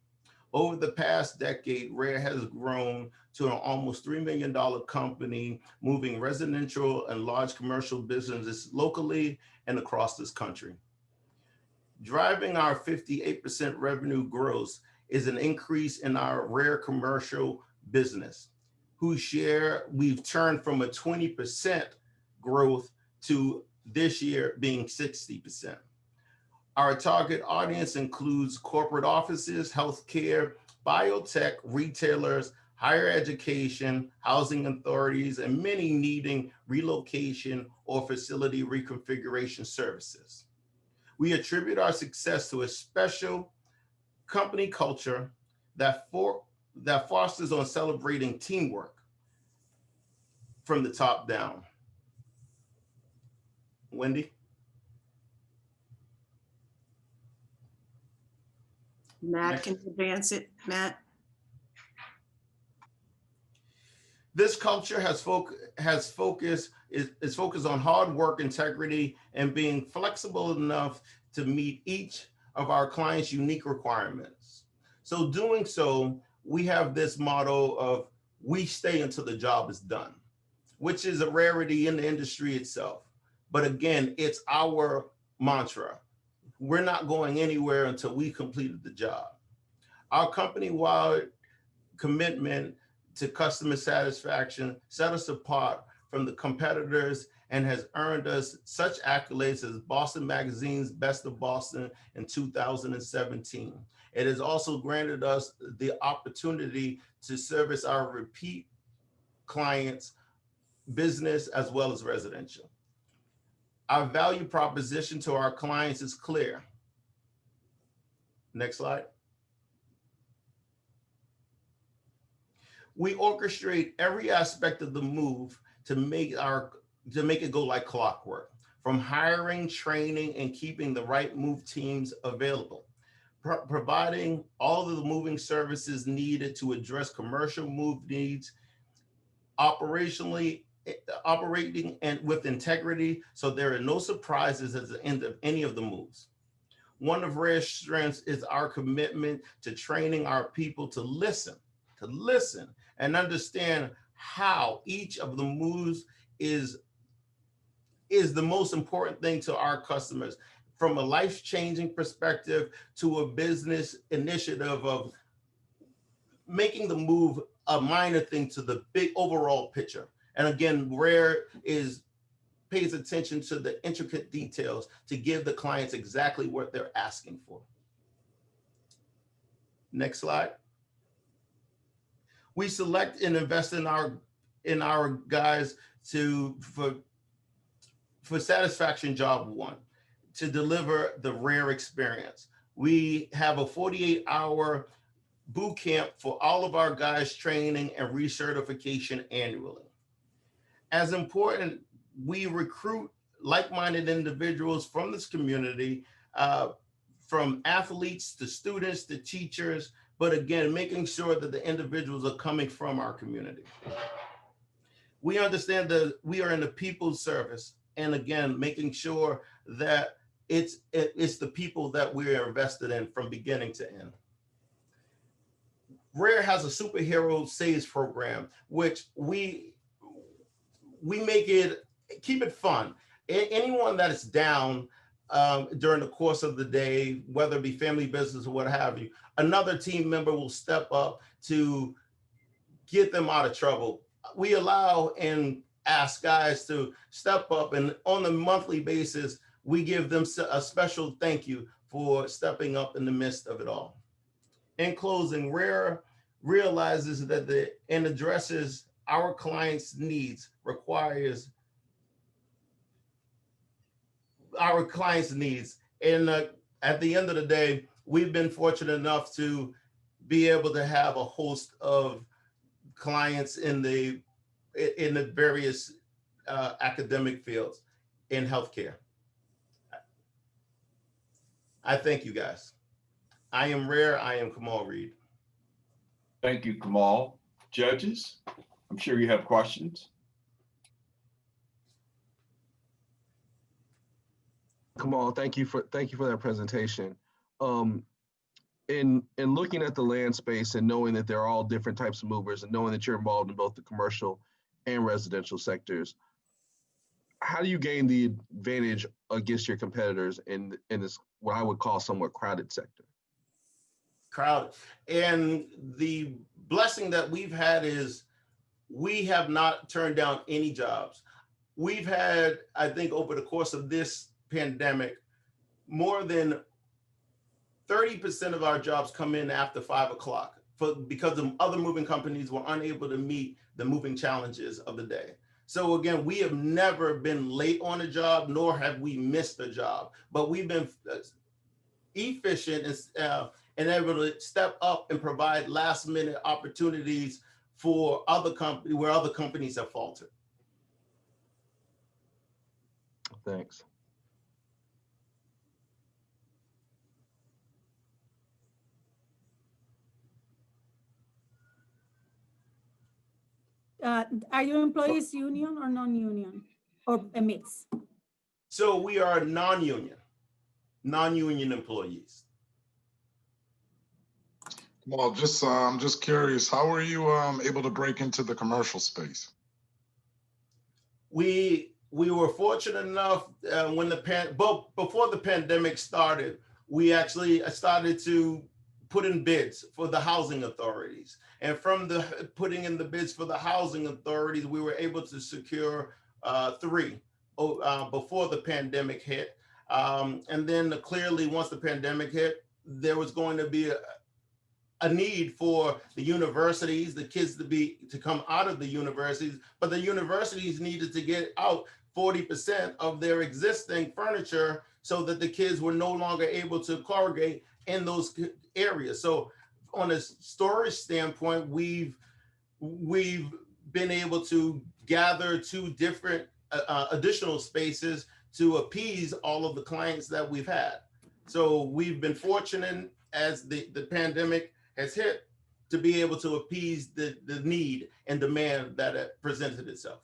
Over the past decade, Rare has grown to an almost $3 million company, moving residential and large commercial businesses locally and across this country. Driving our 58% revenue growth is an increase in our Rare commercial business, whose share we've turned from a 20% growth to this year being 60%. Our target audience includes corporate offices, healthcare, biotech, retailers, higher education, housing authorities, and many needing relocation or facility reconfiguration services. We attribute our success to a special company culture that fosters on celebrating teamwork from the top down. Wendy? Matt, can you advance it, Matt? This culture is focused on hard work, integrity, and being flexible enough to meet each of our clients' unique requirements. So doing so, we have this motto of we stay until the job is done, which is a rarity in the industry itself. But again, it's our mantra. We're not going anywhere until we completed the job. Our company-wide commitment to customer satisfaction set us apart from the competitors and has earned us such accolades as Boston Magazine's Best of Boston in 2017. It has also granted us the opportunity to service our repeat clients, business as well as residential. Our value proposition to our clients is clear. Next slide. We orchestrate every aspect of the move to make it go like clockwork, from hiring, training, and keeping the right move teams available, providing all of the moving services needed to address commercial move needs operationally operating and with integrity, so there are no surprises at the end of any of the moves. One of Rare's strengths is our commitment to training our people to listen and understand how each of the moves is the most important thing to our customers, from a life-changing perspective to a business initiative of making the move a minor thing to the big overall picture. And again, Rare pays attention to the intricate details to give the clients exactly what they're asking for. Next slide. We select and invest in our guys for satisfaction job one, to deliver the Rare experience. We have a 48-hour boot camp for all of our guys, training and recertification annually. As important, we recruit like-minded individuals from this community, from athletes to students to teachers, but again, making sure that the individuals are coming from our community. We understand that we are in the people's service, and again, making sure that it's the people that we are invested in from beginning to end. Rare has a superhero saves program, which we keep it fun. Anyone that is down during the course of the day, whether it be family business or what have you, another team member will step up to get them out of trouble. We allow and ask guys to step up, and on a monthly basis, we give them a special thank you for stepping up in the midst of it all. In closing, Rare realizes that and addresses our clients' needs, requires our clients' needs. And at the end of the day, we've been fortunate enough to be able to have a host of clients in the various academic fields in healthcare. I thank you guys. I am Rare. I am Kamal Reed. Thank you, Kamal. Judges, I'm sure you have questions. Kamal, thank you for that presentation. In looking at the land space and knowing that there are all different types of movers, and knowing that you're involved in both the commercial and residential sectors, how do you gain the advantage against your competitors in this, what I would call, somewhat crowded sector? Crowded. And the blessing that we've had is we have not turned down any jobs. We've had, I think, over the course of this pandemic, more than 30% of our jobs come in after 5 o'clock because the other moving companies were unable to meet the moving challenges of the day. So again, we have never been late on a job, nor have we missed a job, but we've been efficient and able to step up and provide last minute opportunities for other companies where other companies have faltered. Thanks. Are your employees union or non-union, or a mix? So we are non-union employees. Well, I'm just curious, how were you able to break into the commercial space? We were fortunate enough before the pandemic started, we actually started to put in bids for the housing authorities. And from the putting in the bids for the housing authorities, we were able to secure 3 before the pandemic hit. And then clearly, once the pandemic hit, there was going to be a need for the universities, the kids to come out of the universities, but the universities needed to get out 40% of their existing furniture so that the kids were no longer able to congregate in those areas. So on a storage standpoint, we've been able to gather 2 different additional spaces to appease all of the clients that we've had. So we've been fortunate, as the pandemic has hit, to be able to appease the need and demand that presented itself.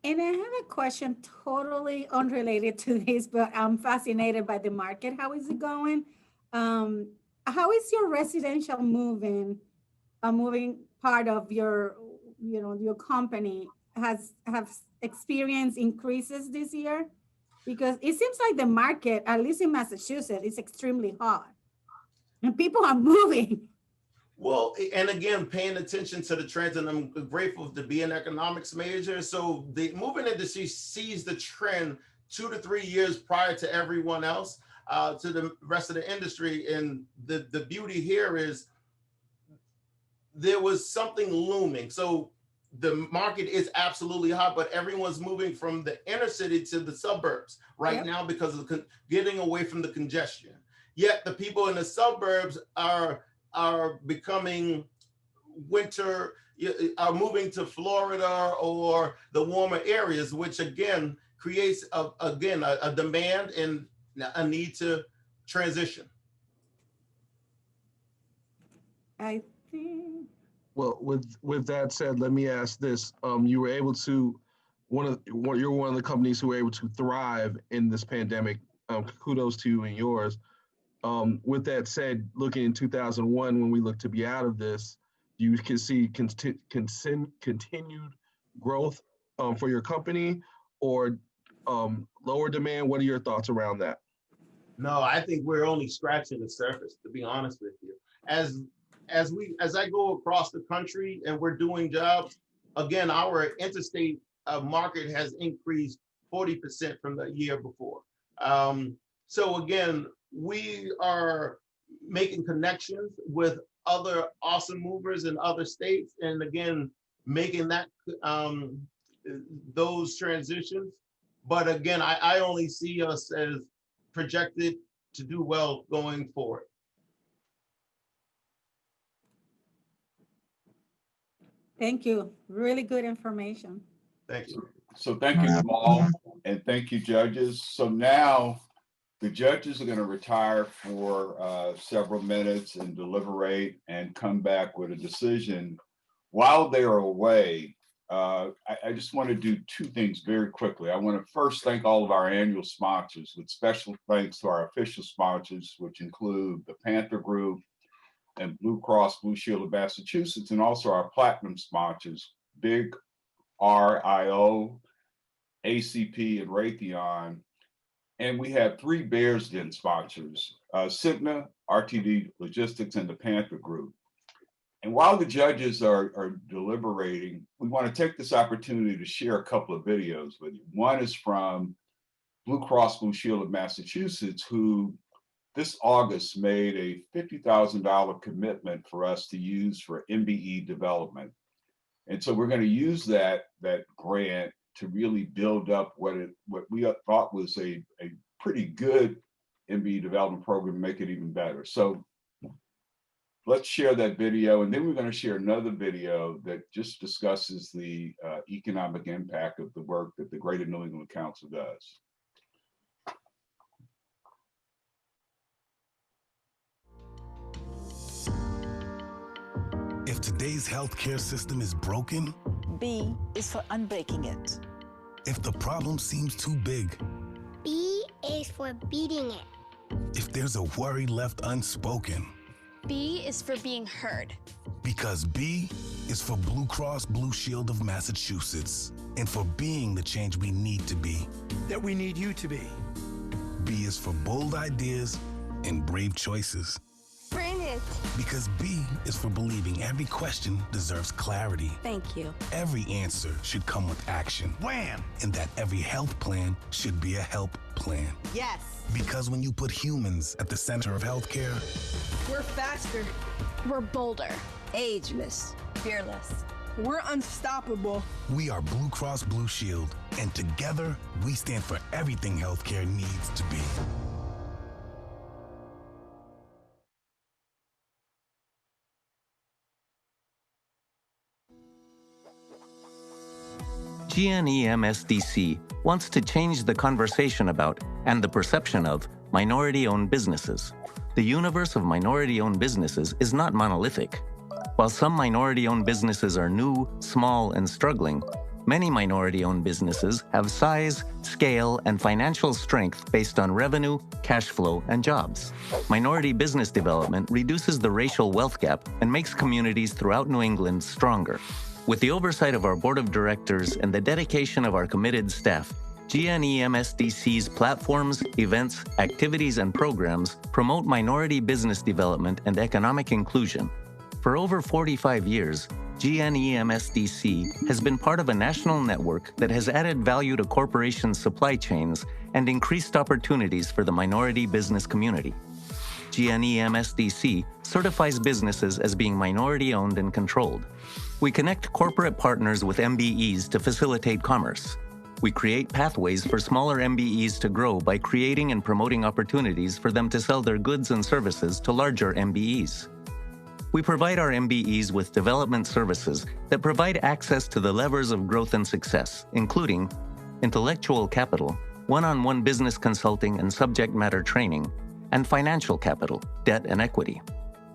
And I have a question totally unrelated to this, but I'm fascinated by the market. How is it going? How is your residential moving part of your, your company have experienced increases this year? Because it seems like the market, at least in Massachusetts, is extremely hot and people are moving. Well, and again, paying attention to the trends, and I'm grateful to be an economics major. So the moving industry sees the trend 2 to 3 years prior to everyone else, to the rest of the industry. And the beauty here is there was something looming. So the market is absolutely hot, but everyone's moving from the inner city to the suburbs right now because of getting away from the congestion. Yet the people in the suburbs are becoming are moving to Florida or the warmer areas, which again creates a demand and a need to transition. I think. Well, with that said, let me ask this: you were able to you're one of the companies who were able to thrive in this pandemic. Kudos to you and yours. With that said, looking in 2001, when we look to be out of this, you can see continued growth for your company or lower demand. What are your thoughts around that? No, I think we're only scratching the surface, to be honest with you. As I go across the country and we're doing jobs, again, our interstate market has increased 40% from the year before. So again, we are making connections with other awesome movers in other states, and again, making that those transitions. But again, I only see us as projected to do well going forward. Thank you. Really good information. Thank you. So thank you, Kamal, and thank you, judges. So now the judges are going to retire for several minutes and deliberate and come back with a decision. While they're away, I just want to do two things very quickly. I want to first thank all of our annual sponsors, with special thanks to our official sponsors, which include the Panther Group and Blue Cross Blue Shield of Massachusetts, and also our platinum sponsors, Big RIO, ACP, and Raytheon. And we have 3 Bears Den sponsors, Cigna, RTD Logistics, and the Panther Group. And while the judges are deliberating, we want to take this opportunity to share a couple of videos with you. One is from Blue Cross Blue Shield of Massachusetts, who this August made a $50,000 commitment for us to use for MBE development. And so we're going to use that grant to really build up what we thought was a pretty good MBE development program, make it even better. So let's share that video, and then we're going to share another video that just discusses the economic impact of the work that the Greater New England Council does. If today's healthcare system is broken, B is for unbreaking it. If the problem seems too big, B is for beating it. if there's a worry left unspoken, B is for being heard. because B is for Blue Cross Blue Shield of Massachusetts, and for being the change we need to be. That we need you to be. B is for bold ideas and brave choices. Bring it. Because B is for believing every question deserves clarity. Thank you. Every answer should come with action. Wham! And that every health plan should be a help plan. Yes. Because when you put humans at the center of healthcare, We're faster. We're bolder. Ageless. Fearless. We're unstoppable. we are Blue Cross Blue Shield. And together, we stand for everything healthcare needs to be. GNEMSDC wants to change the conversation about and the perception of minority-owned businesses. The universe of minority-owned businesses is not monolithic. While some minority-owned businesses are new, small, and struggling, Many minority-owned businesses have size, scale, and financial strength based on revenue, cash flow, and jobs. Minority business development reduces the racial wealth gap and makes communities throughout New England stronger. With the oversight of our board of directors and the dedication of our committed staff, GNEMSDC's platforms, events, activities, and programs promote minority business development and economic inclusion. For over 45 years, GNEMSDC has been part of a national network that has added value to corporations' supply chains and increased opportunities for the minority business community. GNEMSDC certifies businesses as being minority-owned and controlled. We connect corporate partners with MBEs to facilitate commerce. We create pathways for smaller MBEs to grow by creating and promoting opportunities for them to sell their goods and services to larger MBEs. We provide our MBEs with development services that provide access to the levers of growth and success, including intellectual capital, one-on-one business consulting and subject matter training, and financial capital, debt and equity.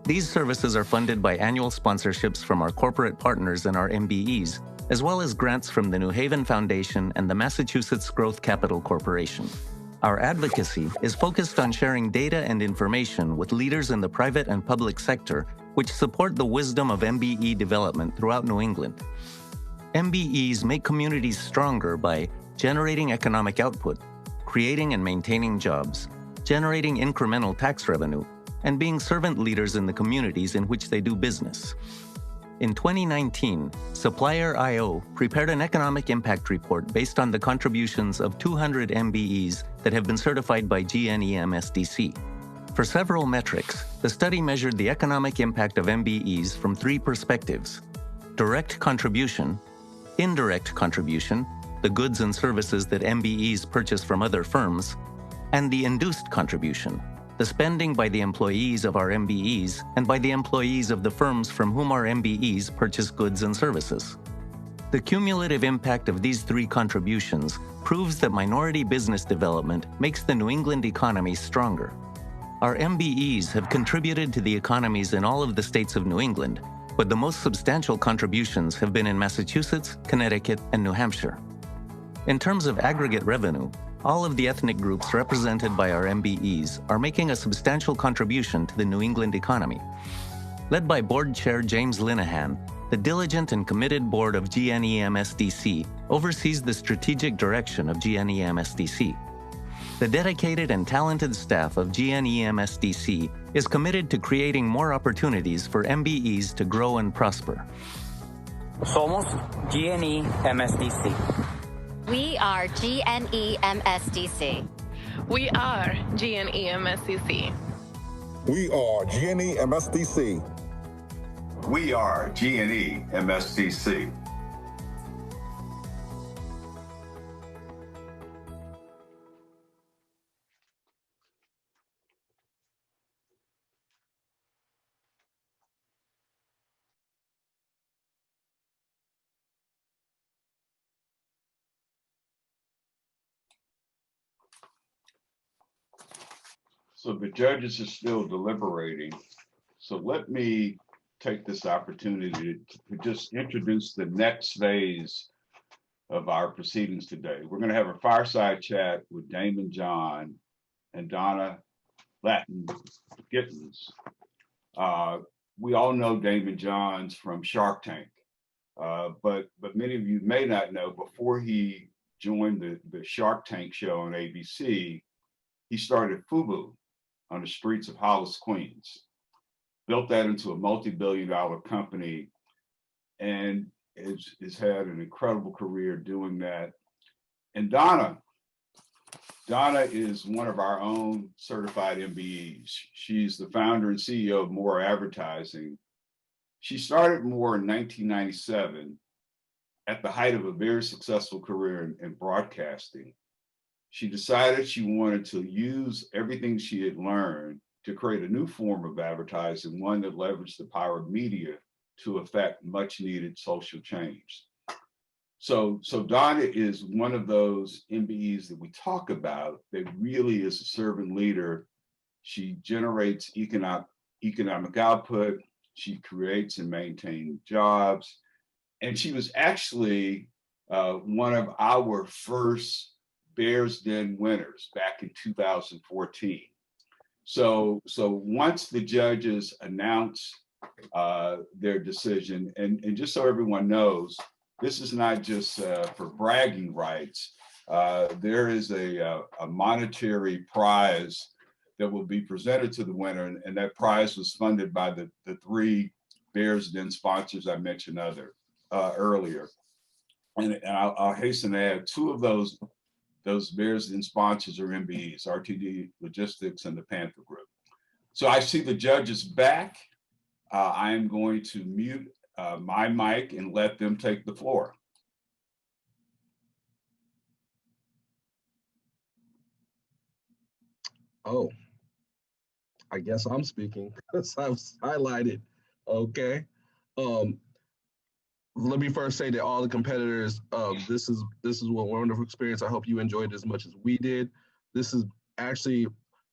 These services are funded by annual sponsorships from our corporate partners and our MBEs, as well as grants from the New Haven Foundation and the Massachusetts Growth Capital Corporation. Our advocacy is focused on sharing data and information with leaders in the private and public sector which support the wisdom of MBE development throughout New England. MBEs make communities stronger by generating economic output, creating and maintaining jobs, generating incremental tax revenue, and being servant leaders in the communities in which they do business. In 2019, Supplier.io prepared an economic impact report based on the contributions of 200 MBEs that have been certified by GNEMSDC. For several metrics, the study measured the economic impact of MBEs from three perspectives: direct contribution, indirect contribution, the goods and services that MBEs purchase from other firms, and the induced contribution, the spending by the employees of our MBEs and by the employees of the firms from whom our MBEs purchase goods and services. The cumulative impact of these three contributions proves that minority business development makes the New England economy stronger. Our MBEs have contributed to the economies in all of the states of New England, but the most substantial contributions have been in Massachusetts, Connecticut, and New Hampshire. In terms of aggregate revenue, all of the ethnic groups represented by our MBEs are making a substantial contribution to the New England economy. Led by Board Chair James Linehan, the diligent and committed board of GNEMSDC oversees the strategic direction of GNEMSDC. The dedicated and talented staff of GNEMSDC is committed to creating more opportunities for MBEs to grow and prosper. Somos GNEMSDC. We are GNEMSDC. We are GNEMSDC. We are GNEMSDC. We are GNEMSDC. So the judges are still deliberating. So let me take this opportunity to just introduce the next phase of our proceedings today. We're going to have a fireside chat with Daymond John and Donna Latin Gittens. We all know Daymond Johns from Shark Tank, but many of you may not know, before he joined the Shark Tank show on ABC, he started FUBU on the streets of Hollis, Queens, built that into a multi-billion-dollar company, and has had an incredible career doing that. And Donna is one of our own certified MBEs. She's the founder and CEO of More Advertising. She started More in 1997 at the height of a very successful career in broadcasting. She decided she wanted to use everything she had learned to create a new form of advertising, one that leveraged the power of media to affect much needed social change. So Donna is one of those MBEs that we talk about that really is a servant leader. She generates economic output. She creates and maintains jobs. And she was actually one of our first Bears Den winners back in 2014. So once the judges announce their decision, and just so everyone knows, this is not just for bragging rights. There is a monetary prize that will be presented to the winner, and that prize was funded by the three Bears Den sponsors I mentioned earlier. And I'll hasten to add, two of those Bears Den sponsors are MBEs, RTD Logistics and the Panther Group. So I see the judges back. I am going to mute my mic and let them take the floor. Oh, I guess I'm speaking because I was highlighted. Okay. Let me first say that all the competitors, this is a wonderful experience. I hope you enjoyed it as much as we did. This is actually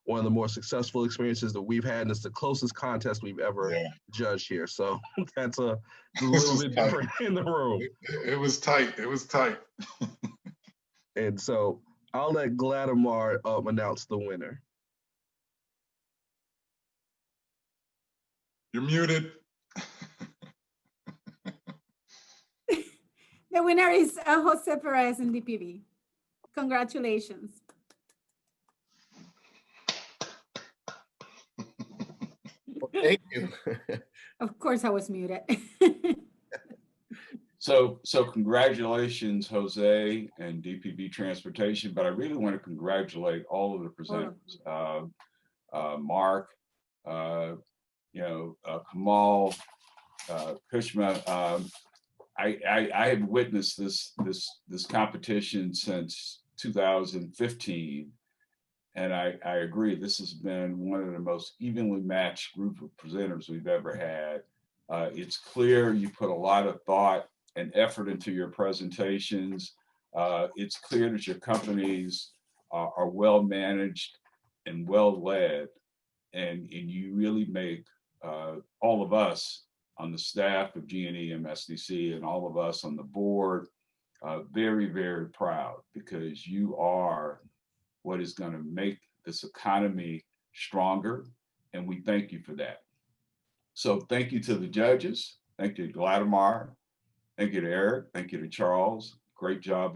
one of the more successful experiences that we've had, and it's the closest contest we've ever judged here. So that's a little bit different in the room. It was tight. It was tight. And so I'll let Gladimar announce the winner. You're muted. The winner is Jose Perez in DPB. Congratulations. Thank you. Of course, I was muted. So congratulations, Jose and DPB Transportation, but I really want to congratulate all of the presenters. Mark, Kamal, Kushma. I have witnessed this competition since 2015, and I agree. This has been one of the most evenly matched group of presenters we've ever had. It's clear you put a lot of thought and effort into your presentations. It's clear that your companies are well managed and well led, and you really make all of us on the staff of G&E MSDC and all of us on the board very, very proud, because you are what is going to make this economy stronger, and we thank you for that. So thank you to the judges. Thank you to Gladimar. Thank you to Eric. Thank you to Charles. Great job.